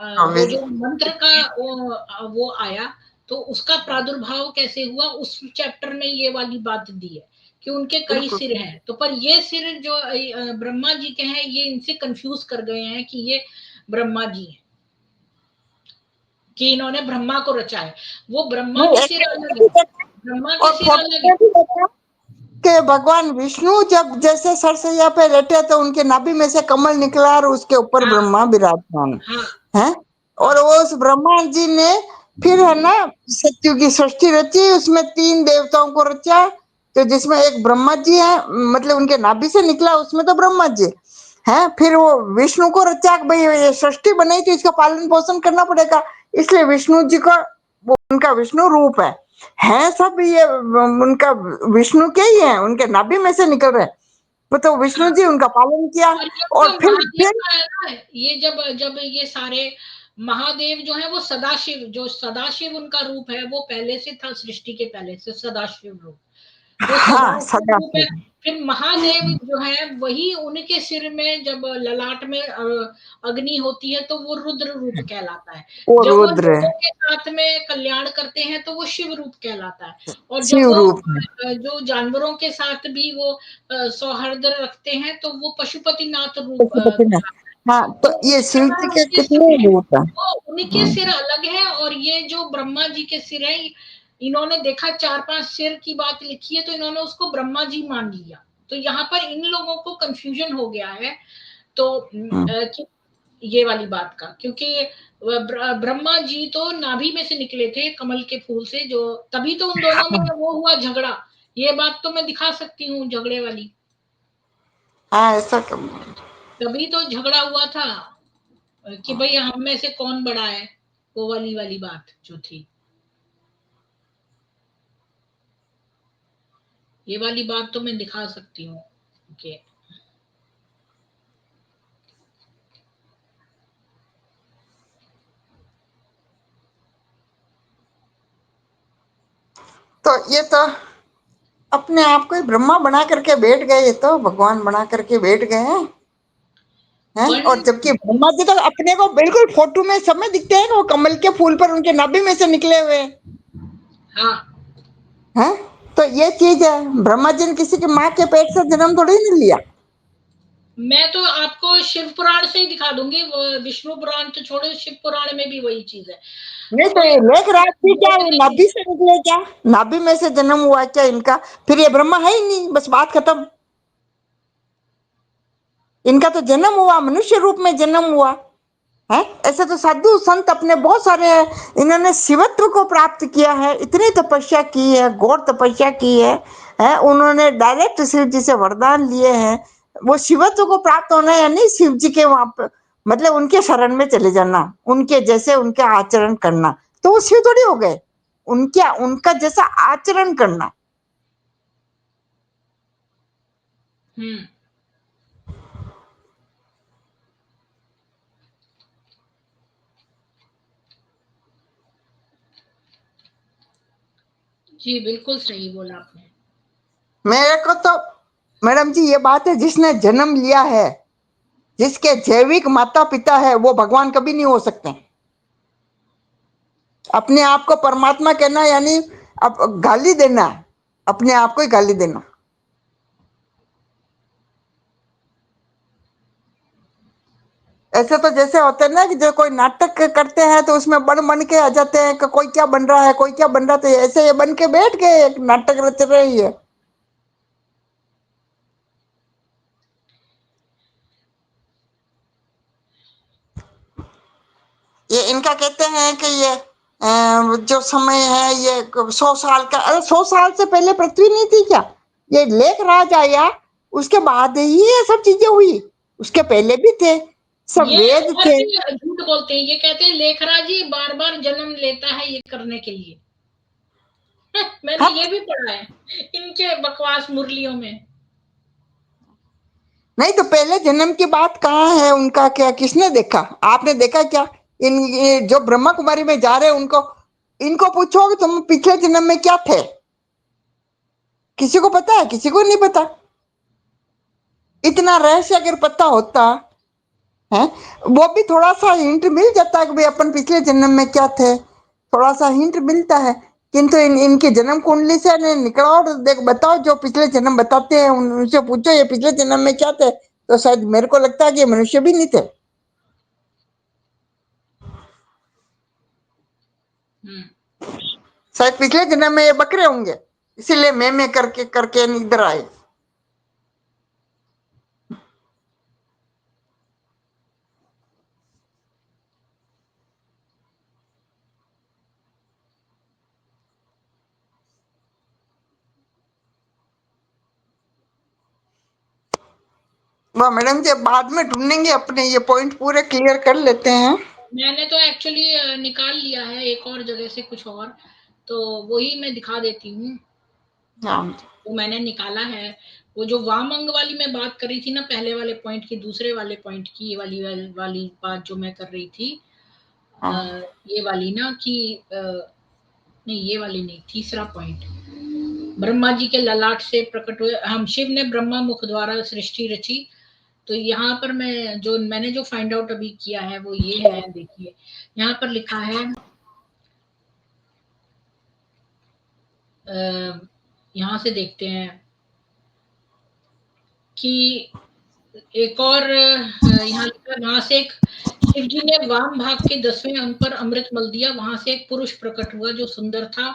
हाँ, जो मंत्र का वो आया, तो उसका प्रादुर्भाव कैसे हुआ उस चैप्टर में ये वाली बात दी है कि उनके कई बिल्कुल। सिर हैं। तो पर ये सिर जो ब्रह्मा जी के हैं, ये इनसे कंफ्यूज कर गए हैं कि ये ब्रह्मा जी हैं, कि इन्होंने ब्रह्मा को रचा है। वो ब्रह्मा नहीं, के एक सिर अलग भी है, देखा ब्रह्मा के और सिर फोटो अलग है। में भी देखा कि भगवान विष्णु जब जैसे सरसैया पे लेटे तो उनके नाभि में से कमल निकला और उसके ऊपर हाँ ब्रह्मा विराजमान हाँ है। और हाँ वो उस ब्रह्मा जी ने फिर है ना सत्यु की सृष्टि रची, उसमें 3 देवताओं को रचा, तो जिसमें एक ब्रह्मा जी है, मतलब उनके नाभि से निकला उसमें तो ब्रह्मा जी है। फिर वो विष्णु को रचा कि भाई ये सृष्टि बनाई तो इसका पालन पोषण करना पड़ेगा, इसलिए विष्णु जी का वो उनका विष्णु रूप है सब ये उनका विष्णु के ही है, उनके नाभि में से निकल रहे, वो तो विष्णु हाँ। जी उनका पालन किया। और ये और जो महादेव फिर का है ना, ये जब जब ये सारे महादेव जो है वो सदाशिव, जो सदाशिव उनका रूप है वो पहले से था, सृष्टि के पहले से सदाशिव रूप, वो हाँ, सदाशिव सदा रूप है। फिर महादेव जो है वही उनके सिर में जब ललाट में अग्नि होती है तो वो रुद्र रूप कहलाता है। वो जब वो रुद्र लोगों के साथ में कल्याण करते हैं तो वो शिव रूप कहलाता है। और जब शिव वो रूप में जो जानवरों के साथ भी वो सौहार्द रखते हैं तो वो पशुपतिनाथ रूप पशुपति में। कहलाता है। हाँ, तो तो ये इस शिव जी प्रकार के उनके कितने सिर, रूप है। वो उनके सिर अलग है और ये जो ब्रह्मा जी के सिर है, इन्होंने देखा 4-5 सिर की बात लिखी है तो इन्होंने उसको ब्रह्मा जी मान लिया। तो यहाँ पर इन लोगों को कंफ्यूजन हो गया है। तो ये वाली बात का, क्योंकि ब्रह्मा जी तो नाभि में से निकले थे कमल के फूल से, जो तभी तो उन दोनों में वो हुआ झगड़ा। ये बात तो मैं दिखा सकती हूँ झगड़े वाली। हाँ, ऐसा तभी तो झगड़ा हुआ था कि भाई हम में से कौन बड़ा है, वो वाली बात जो थी। ये वाली बात तो मैं दिखा सकती हूँ कि तो ये तो अपने आप को ही ब्रह्मा बना करके बैठ गए, ये तो भगवान बना करके बैठ गए हैं। और जबकि ब्रह्मा जी तो अपने को बिल्कुल फोटो में सब में दिखते हैं, वो कमल के फूल पर उनके नाभि में से निकले हुए हाँ हैं। तो ये चीज है, ब्रह्मा जी ने किसी की माँ के पेट से जन्म थोड़ी नहीं लिया। मैं तो आपको शिव पुराण से ही दिखा दूंगी, वो विष्णु पुराण तो छोड़ो, शिव पुराण में भी वही चीज है। नहीं तो ये लेखराज जी क्या नाभि से निकले, क्या नाभि में से जन्म हुआ क्या इनका? फिर ये ब्रह्मा है ही नहीं, बस बात खत्म। इनका तो जन्म हुआ, मनुष्य रूप में जन्म हुआ है। ऐसे तो साधु संत अपने बहुत सारे, इन्होंने शिवत्व को प्राप्त किया है, इतनी तपस्या की है, घोर तपस्या की है। उन्होंने डायरेक्ट शिव जी से वरदान लिए हैं। वो शिवत्व को प्राप्त होना यानी शिव जी के वहां पे, मतलब उनके शरण में चले जाना, उनके जैसे उनके आचरण करना, तो वो शिव थोड़ी हो गए। उनके उनका जैसा आचरण करना। जी बिल्कुल सही बोला आपने। मेरे को तो मैडम जी ये बात है, जिसने जन्म लिया है, जिसके जैविक माता पिता है, वो भगवान कभी नहीं हो सकते। अपने आप को परमात्मा कहना यानी अब गाली देना, अपने आप को ही गाली देना। ऐसे तो जैसे होते हैं ना कि जो कोई नाटक करते हैं तो उसमें बन के आ जाते हैं कि कोई क्या बन रहा है, कोई क्या बन रहा है, तो ऐसे ये बन के बैठ गए, एक नाटक रच रही है। ये इनका कहते हैं कि ये जो समय है ये 100 साल का, अरे 100 साल से पहले पृथ्वी नहीं थी क्या? ये लेखराज आया उसके बाद ही ये सब चीजें हुई, उसके पहले भी थे, सब ये वेद थे। ऐसे झूठ बोलते हैं, ये कहते हैं लेखराज जी बार बार जन्म लेता है ये करने के लिए। मैंने हाँ, ये भी पढ़ा है इनके बकवास मुरलियों में। नहीं तो पहले जन्म की बात कहाँ है उनका? क्या किसने देखा? आपने देखा क्या? ये जो ब्रह्मा कुमारी में जा रहे हैं उनको, इनको पूछो कि तुम पिछले जन्म में क्या थे? किसी को पता है? किसी को नहीं पता। इतना रहस्य अगर पता होता है, वो भी थोड़ा सा हिंट मिल जाता है कि भाई अपन पिछले जन्म में क्या थे, थोड़ा सा हिंट मिलता है। किंतु इनकी जन्म कुंडली से निकला और देख बताओ, जो पिछले जन्म बताते हैं उनसे पूछो ये पिछले जन्म में क्या थे, तो शायद मेरे को लगता है कि ये मनुष्य भी नहीं थे। शायद पिछले जन्म में ये बकरे होंगे, इसीलिए मैं करके करके इधर आए। वाह मैडम जी, बाद में ढूंढेंगे, अपने ये पॉइंट पूरे क्लियर कर लेते हैं। मैंने तो एक्चुअली निकाल लिया है एक और जगह से कुछ और, तो वही मैं दिखा देती हूँ। हाँ, वो मैंने निकाला है। वो जो वामंग वाली मैं बात कर रही थी ना, पहले वाले पॉइंट की, दूसरे वाले पॉइंट की, ये वाली बात जो मैं कर रही थी, हाँ, ये वाली ना कि नहीं ये वाली नहीं, तीसरा पॉइंट, ब्रह्मा जी के ललाट से प्रकट हुए हम शिव ने ब्रह्मा मुख द्वारा सृष्टि रची। तो यहाँ पर मैंने जो फाइंड आउट अभी किया है वो ये है, देखिए यहाँ पर लिखा है, यहाँ से देखते हैं कि एक और यहाँ लिखा, वहां से एक शिव जी ने वाम भाग के 10वें अंग पर अमृत मल दिया, वहां से एक पुरुष प्रकट हुआ जो सुंदर था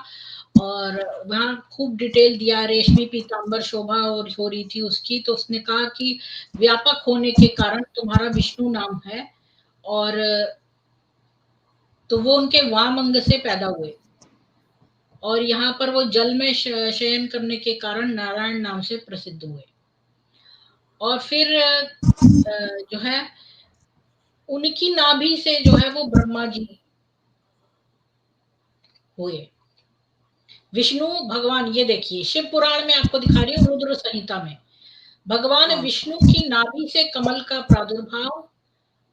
और वहाँ खूब डिटेल दिया, रेशमी पीताम्बर शोभा और हो रही थी उसकी, तो उसने कहा कि व्यापक होने के कारण तुम्हारा विष्णु नाम है, और तो वो उनके वाम अंग से पैदा हुए, और यहाँ पर वो जल में शयन करने के कारण नारायण नाम से प्रसिद्ध हुए। और फिर जो है उनकी नाभि से जो है वो ब्रह्मा जी हुए। विष्णु भगवान, ये देखिए शिव पुराण में आपको दिखा रही हूँ, रुद्र संहिता में भगवान विष्णु की नाभि से कमल का प्रादुर्भाव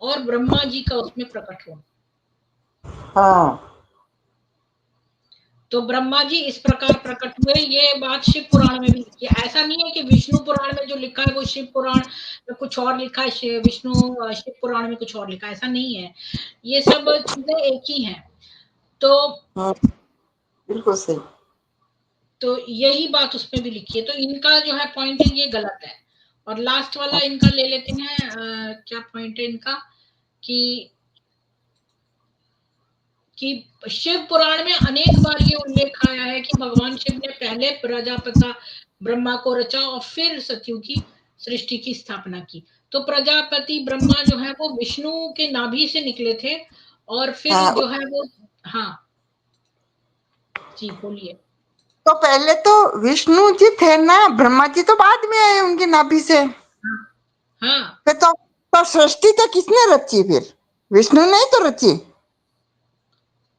और ब्रह्मा जी का उसमें प्रकट होना। हाँ तो ब्रह्मा जी इस प्रकार प्रकट हुए, ये बात शिव पुराण में भी लिखी है। ऐसा नहीं है कि विष्णु पुराण में जो लिखा है वो शिव पुराण में कुछ और लिखा है, शिव पुराण में कुछ और लिखा है, ऐसा नहीं है। ये सब चीजें एक ही हैं। तो हाँ, बिल्कुल सही। तो यही बात उसमें भी लिखी है। तो इनका जो है पॉइंट ये गलत है। और लास्ट वाला इनका ले लेते हैं, क्या पॉइंट है इनका, कि कि शिव पुराण में अनेक बार ये उल्लेख आया है कि भगवान शिव ने पहले प्रजापिता ब्रह्मा को रचा और फिर सत्यु की सृष्टि की स्थापना की। तो प्रजापति ब्रह्मा जो है वो विष्णु के नाभि से निकले थे, और फिर हाँ, जो है वो, हाँ जी बोलिए। तो पहले तो विष्णु जी थे ना, ब्रह्मा जी तो बाद में आए उनकी नाभि से। हाँ हाँ, फिर तो सृष्टि तो किसने रची फिर? विष्णु ने ही तो रची।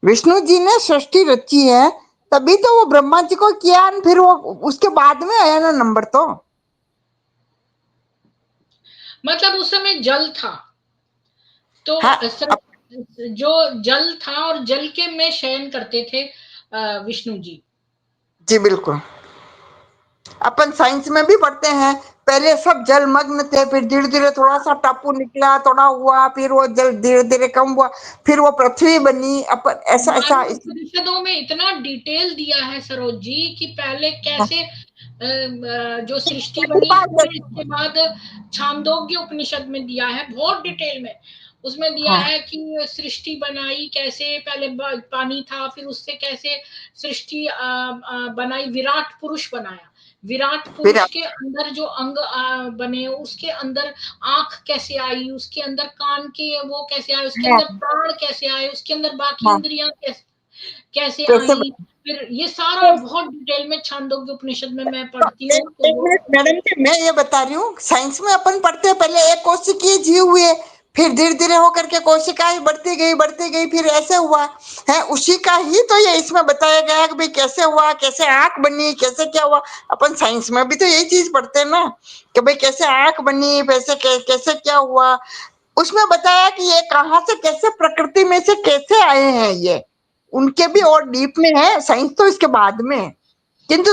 विष्णु जी ने सृष्टि रची है, तभी तो वो ब्रह्मा जी को किया, और फिर वो उसके बाद में आया ना नंबर तो। मतलब उस समय जल था, तो हाँ जो जल था और जल के में शयन करते थे विष्णु जी। जी बिल्कुल। अपन साइंस में भी पढ़ते हैं, पहले सब जलमग्न थे, फिर धीरे धीरे थोड़ा सा टापू निकला, थोड़ा हुआ, फिर वो जल धीरे धीरे कम हुआ, फिर वो पृथ्वी बनी। अपन ऐसा ऐसा हमारे उपनिषदों में इतना डिटेल दिया है सरोज जी कि पहले कैसे जो सृष्टि बनी, फिर इसके बाद छांदोग्य उपनिषद में दिया है बहुत डिटेल में। उसमें दिया हाँ है कि सृष्टि बनाई कैसे, पहले पानी था, फिर उससे कैसे सृष्टि बनाई, विराट पुरुष बनाया, विराट फिर पुरुष के अंदर जो अंग बने, उसके अंदर आंख कैसे आई, उसके अंदर कान के वो कैसे आए, उसके हाँ अंदर प्राण कैसे आए, उसके अंदर बाकी हाँ इंद्रियां कैसे कैसे कैसे आई। फिर ये सारा बहुत डिटेल में छांदोग्य उपनिषद में मैं पढ़ती हूँ, तो एक वो मिनट मैडम जी, मैं ये बता रही हूँ, साइंस में अपन पढ़ते हैं पहले एक कोशिकीय जीव हुए, फिर धीरे धीरे होकर के कोशिकाएं बढ़ती गई, फिर ऐसे हुआ है। उसी का ही तो ये इसमें बताया गया है कि भाई कैसे हुआ, कैसे आंख बनी, कैसे क्या हुआ। अपन साइंस में भी तो यही चीज पढ़ते हैं ना, कि भाई कैसे आंख बनी, कैसे कैसे क्या हुआ। उसमें बताया कि ये कहाँ से कैसे, प्रकृति में से कैसे आए हैं ये, उनके भी और डीप में है। साइंस तो इसके बाद में है। किंतु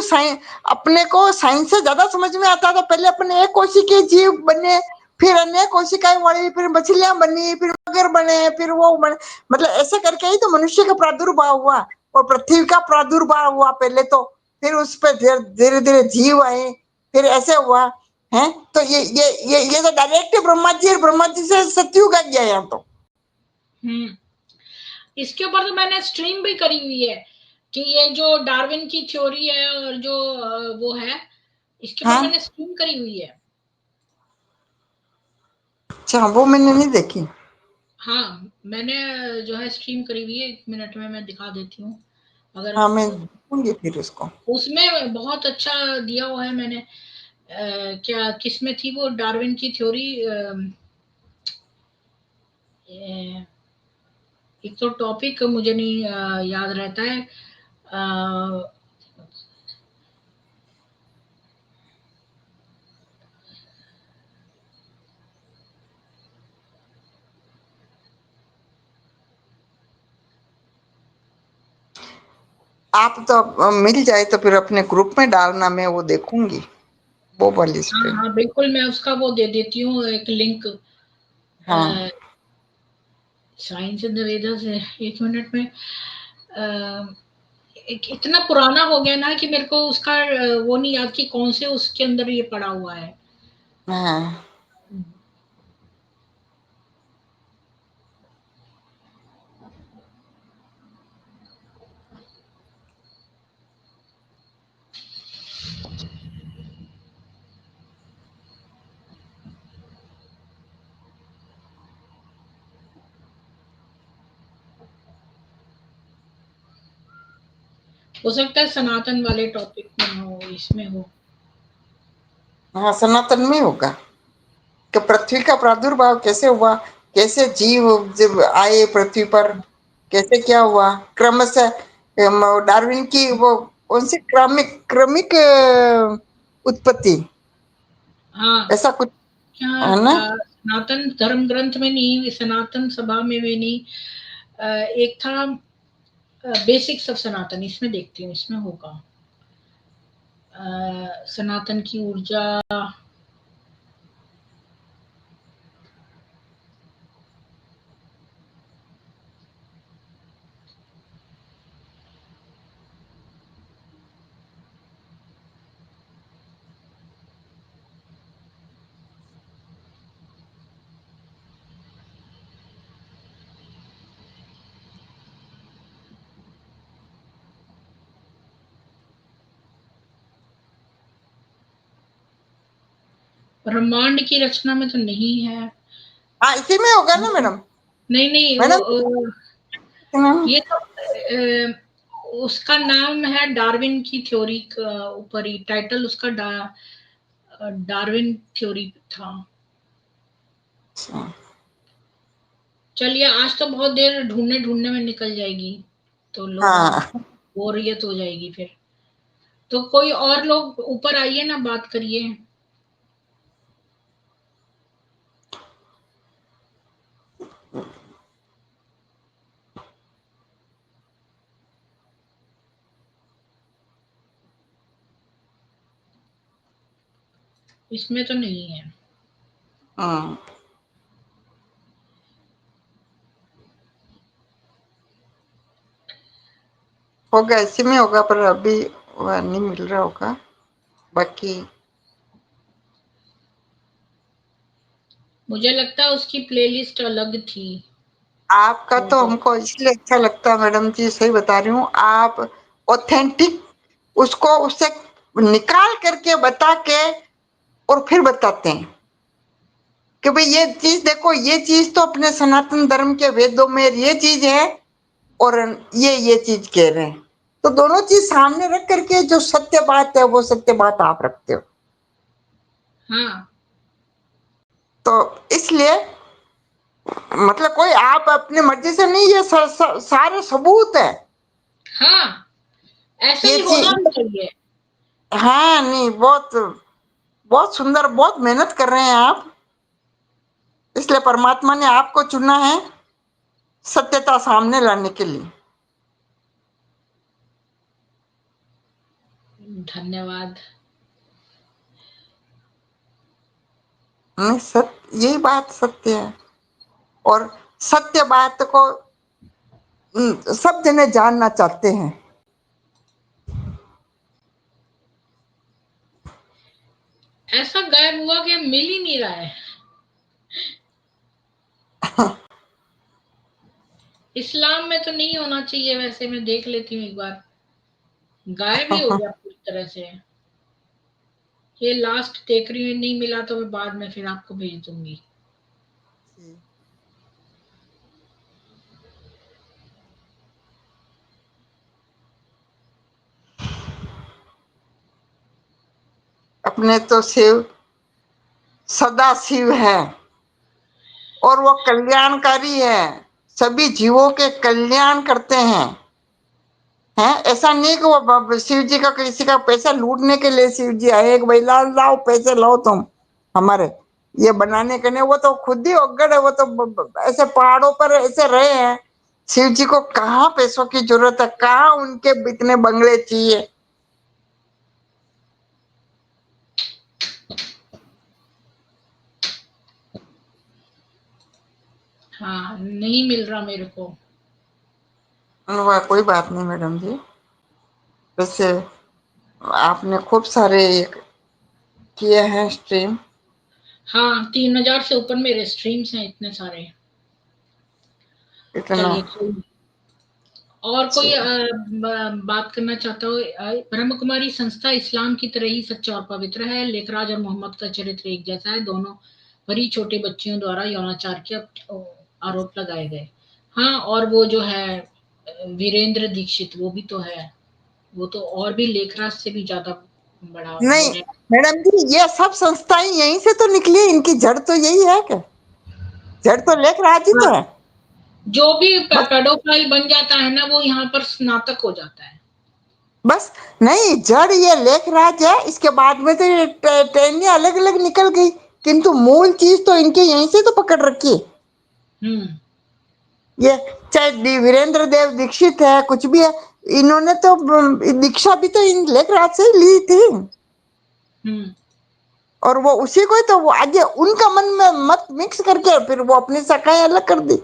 अपने को साइंस से ज्यादा समझ में आता था पहले अपने एक कोशिकीय जीव बने, फिर अन्य कोशिकाएं बढ़ी, फिर मछलियां बनी, फिर मगर बने, फिर वो बने। मतलब ऐसे करके ही तो मनुष्य का प्रादुर्भाव हुआ, और पृथ्वी का प्रादुर्भाव हुआ पहले तो, फिर उस पर धीरे धीरे जीव आए, फिर ऐसे हुआ है। तो ये तो डायरेक्ट ब्रह्मा जी से सतयुग आ गया यहाँ तो। हम्म, इसके ऊपर तो मैंने स्ट्रीम भी करी हुई है कि ये जो डार्विन की थ्योरी है और जो वो है, इसके ऊपर हाँ मैंने स्ट्रीम करी हुई है। अच्छा, वो मैंने नहीं देखी। हाँ मैंने जो है स्ट्रीम करी हुई है, 1 मिनट में मैं दिखा देती हूँ अगर। हाँ मैं देखूंगी फिर उसको। उसमें बहुत अच्छा दिया हुआ है मैंने। क्या किसमें थी वो डार्विन की थ्योरी, एक तो टॉपिक मुझे नहीं याद रहता है। अ, आप तो मिल जाए तो फिर अपने ग्रुप में डालना, मैं वो देखूंगी वो वाली हाँ स्ट्रीम। हाँ बिल्कुल, मैं उसका वो दे देती हूँ एक लिंक। हाँ साइंस इन द वेदर्स है, 1 मिनट में। अ, इतना पुराना हो गया ना कि मेरे को उसका वो नहीं याद कि कौन से उसके अंदर ये पड़ा हुआ है। हाँ हो सकता है सनातन वाले टॉपिक में हो, इसमें हो। हाँ, सनातन में होगा कि पृथ्वी का प्रादुर्भाव कैसे हुआ, कैसे जीव जब आए पृथ्वी पर, कैसे क्या हुआ क्रमशः। डार्विन की वो कौन सी क्रमिक क्रमिक उत्पत्ति, हाँ, ऐसा कुछ क्या है ना। सनातन धर्म ग्रंथ में नहीं, सनातन सभा में भी नहीं। एक था बेसिक्स ऑफ सनातन, इसमें देखती हूँ, इसमें होगा। सनातन की ऊर्जा, ब्रह्मांड की रचना में तो नहीं है। हाँ, इसी में होगा ना मैडम। नहीं नहीं, मैडम ये तो उसका नाम है डार्विन की थ्योरी का, ऊपर ही टाइटल उसका डार्विन थ्योरी था। चलिए, आज तो बहुत देर ढूंढने ढूंढने में निकल जाएगी, तो लोग हाँ बोरियत हो जाएगी फिर। तो कोई और लोग ऊपर आइए ना, बात करिए। इसमें तो नहीं है। हाँ, होगा इसी में होगा, पर अभी वह नहीं मिल रहा होगा बाकी। मुझे लगता है उसकी प्लेलिस्ट अलग थी। आपका तो हमको इसलिए अच्छा लगता है मैडम जी, सही बता रही हूँ, आप ऑथेंटिक उसको उससे निकाल करके बता के और फिर बताते हैं कि भाई ये चीज देखो, ये चीज तो अपने सनातन धर्म के वेदों में ये चीज है, और ये चीज कह रहे हैं। तो दोनों चीज सामने रख करके जो सत्य बात है वो सत्य बात आप रखते हो। हाँ तो इसलिए मतलब कोई आप अपनी मर्जी से नहीं, ये सारे सबूत है हाँ, ऐसा ये ही होना भी चीज। चाहिए। हाँ नहीं, बहुत बहुत सुंदर, बहुत मेहनत कर रहे हैं आप, इसलिए परमात्मा ने आपको चुना है सत्यता सामने लाने के लिए। धन्यवाद। नहीं, सत्य, यही बात सत्य है, और सत्य बात को सब जने जानना चाहते हैं। ऐसा गायब हुआ कि मिल ही नहीं रहा है। इस्लाम में तो नहीं होना चाहिए, वैसे मैं देख लेती हूँ एक बार। गायब ही हो गया पूरी तरह से। ये लास्ट देख रही हूँ, नहीं मिला तो मैं बाद में फिर आपको भेज दूंगी। अपने तो शिव सदा शिव है, और वो कल्याणकारी है, सभी जीवों के कल्याण करते हैं। हैं, ऐसा नहीं कि वो शिव जी का किसी का पैसा लूटने के लिए शिव जी आए कि भाई लाओ लाओ पैसे लाओ तुम हमारे, ये बनाने के लिए। वो तो खुद ही अवगढ़ है, वो तो ऐसे पहाड़ों पर ऐसे रहे हैं। शिव जी को कहाँ पैसों की जरूरत है, कहाँ उनके इतने बंगले चाहिए। हाँ, नहीं मिल रहा मेरे को। वह कोई बात नहीं मैडम जी, वैसे आपने खूब सारे किए हैं स्ट्रीम। हाँ, 3000 से ऊपर मेरे स्ट्रीम्स हैं, इतने सारे। इतना चलिए, कोई और कोई बात करना चाहता हो? ब्रह्म कुमारी संस्था इस्लाम की तरह ही सच्चा और पवित्र है। लेखराज और मोहम्मद का चरित्र एक जैसा है। दोनों पर ही छोटे बच्चियों द्वारा यौनाचार के आरोप लगाए गए। हाँ, और वो जो है वीरेंद्र दीक्षित, वो भी तो है। वो तो और भी लेखराज से भी ज्यादा बड़ा नहीं बोले। मैडम जी, ये सब संस्थाएं यहीं से तो निकली, इनकी जड़ तो यही है क्या? जड़ तो लेखराज ही हाँ, तो है। जो भी बस पेडोफाइल बन जाता है ना, वो यहाँ पर स्नातक हो जाता है। बस नहीं, जड़ ये लेखराज है, इसके बाद में तो ये टहनियां अलग अलग निकल गई, किंतु मूल चीज तो इनके यहीं से तो पकड़ रखी है। हम्म। ये चाहे वीरेंद्र देव दीक्षित है, कुछ भी है, इन्होंने तो दीक्षा भी तो इन लेखराज से ही ली थी। हम्म। और वो उसी को ही तो वो आगे उनका मन में मत मिक्स करके फिर वो अपनी शाखाएं अलग कर दी।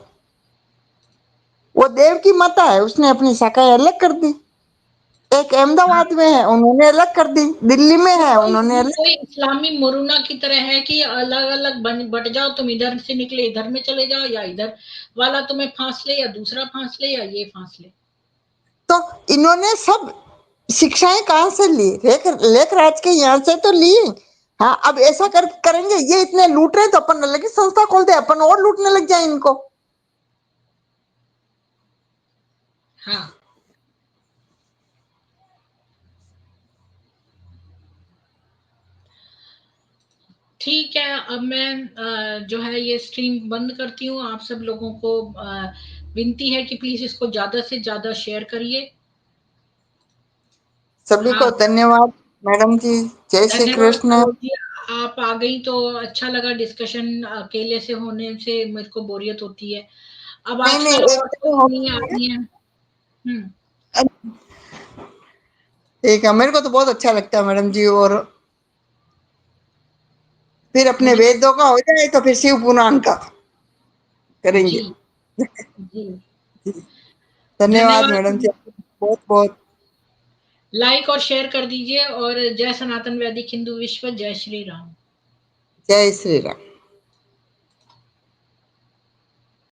वो देव की माता है, उसने अपनी शाखाएं अलग कर दी। एक हाँ, अहमदाबाद में है, उन्होंने अलग कर दी, दिल्ली में वो है, उन्होंने कोई अलग। कोई इस्लामी मुरुना की तरह है कि अलग अलग बट जाओ, तुम इधर से निकले इधर में चले जाओ, या इधर वाला तुम्हें फांस ले, या दूसरा फांस ले, या ये फांस ले। तो इन्होंने सब शिक्षाएं कहाँ से ली? लेखराज के यहाँ से तो ली। हाँ, अब ऐसा करेंगे, ये इतने लूट रहे तो अपन अलग ही संस्था खोल दे, अपन और लूटने लग जाए इनको। हाँ, ठीक है। अब मैं जो है ये स्ट्रीम बंद करती हूँ। आप सब लोगों को विनती है कि प्लीज इसको ज्यादा से ज्यादा शेयर करिए। सभी को हाँ, धन्यवाद मैडम जी। जय श्री धन्यवाद कृष्ण। करो जी। आप आ गई तो अच्छा लगा, डिस्कशन अकेले से होने से मेरे को बोरियत होती है। अब नहीं नहीं, आजकल एक और तो कोई नहीं होता आती है। हम्म। है। ठीक है, मेरे को तो बहुत अच्छा लगता है मैडम जी। और फिर अपने मुझे। वेदों का हो जाए तो फिर शिव पुराण का जी। करेंगे। जी। धन्यवाद मैडम जी, धन्यवाद। बहुत बहुत। लाइक और शेयर कर दीजिए। और जय सनातन वैदिक हिंदू विश्व, जय श्री राम। जय श्री राम।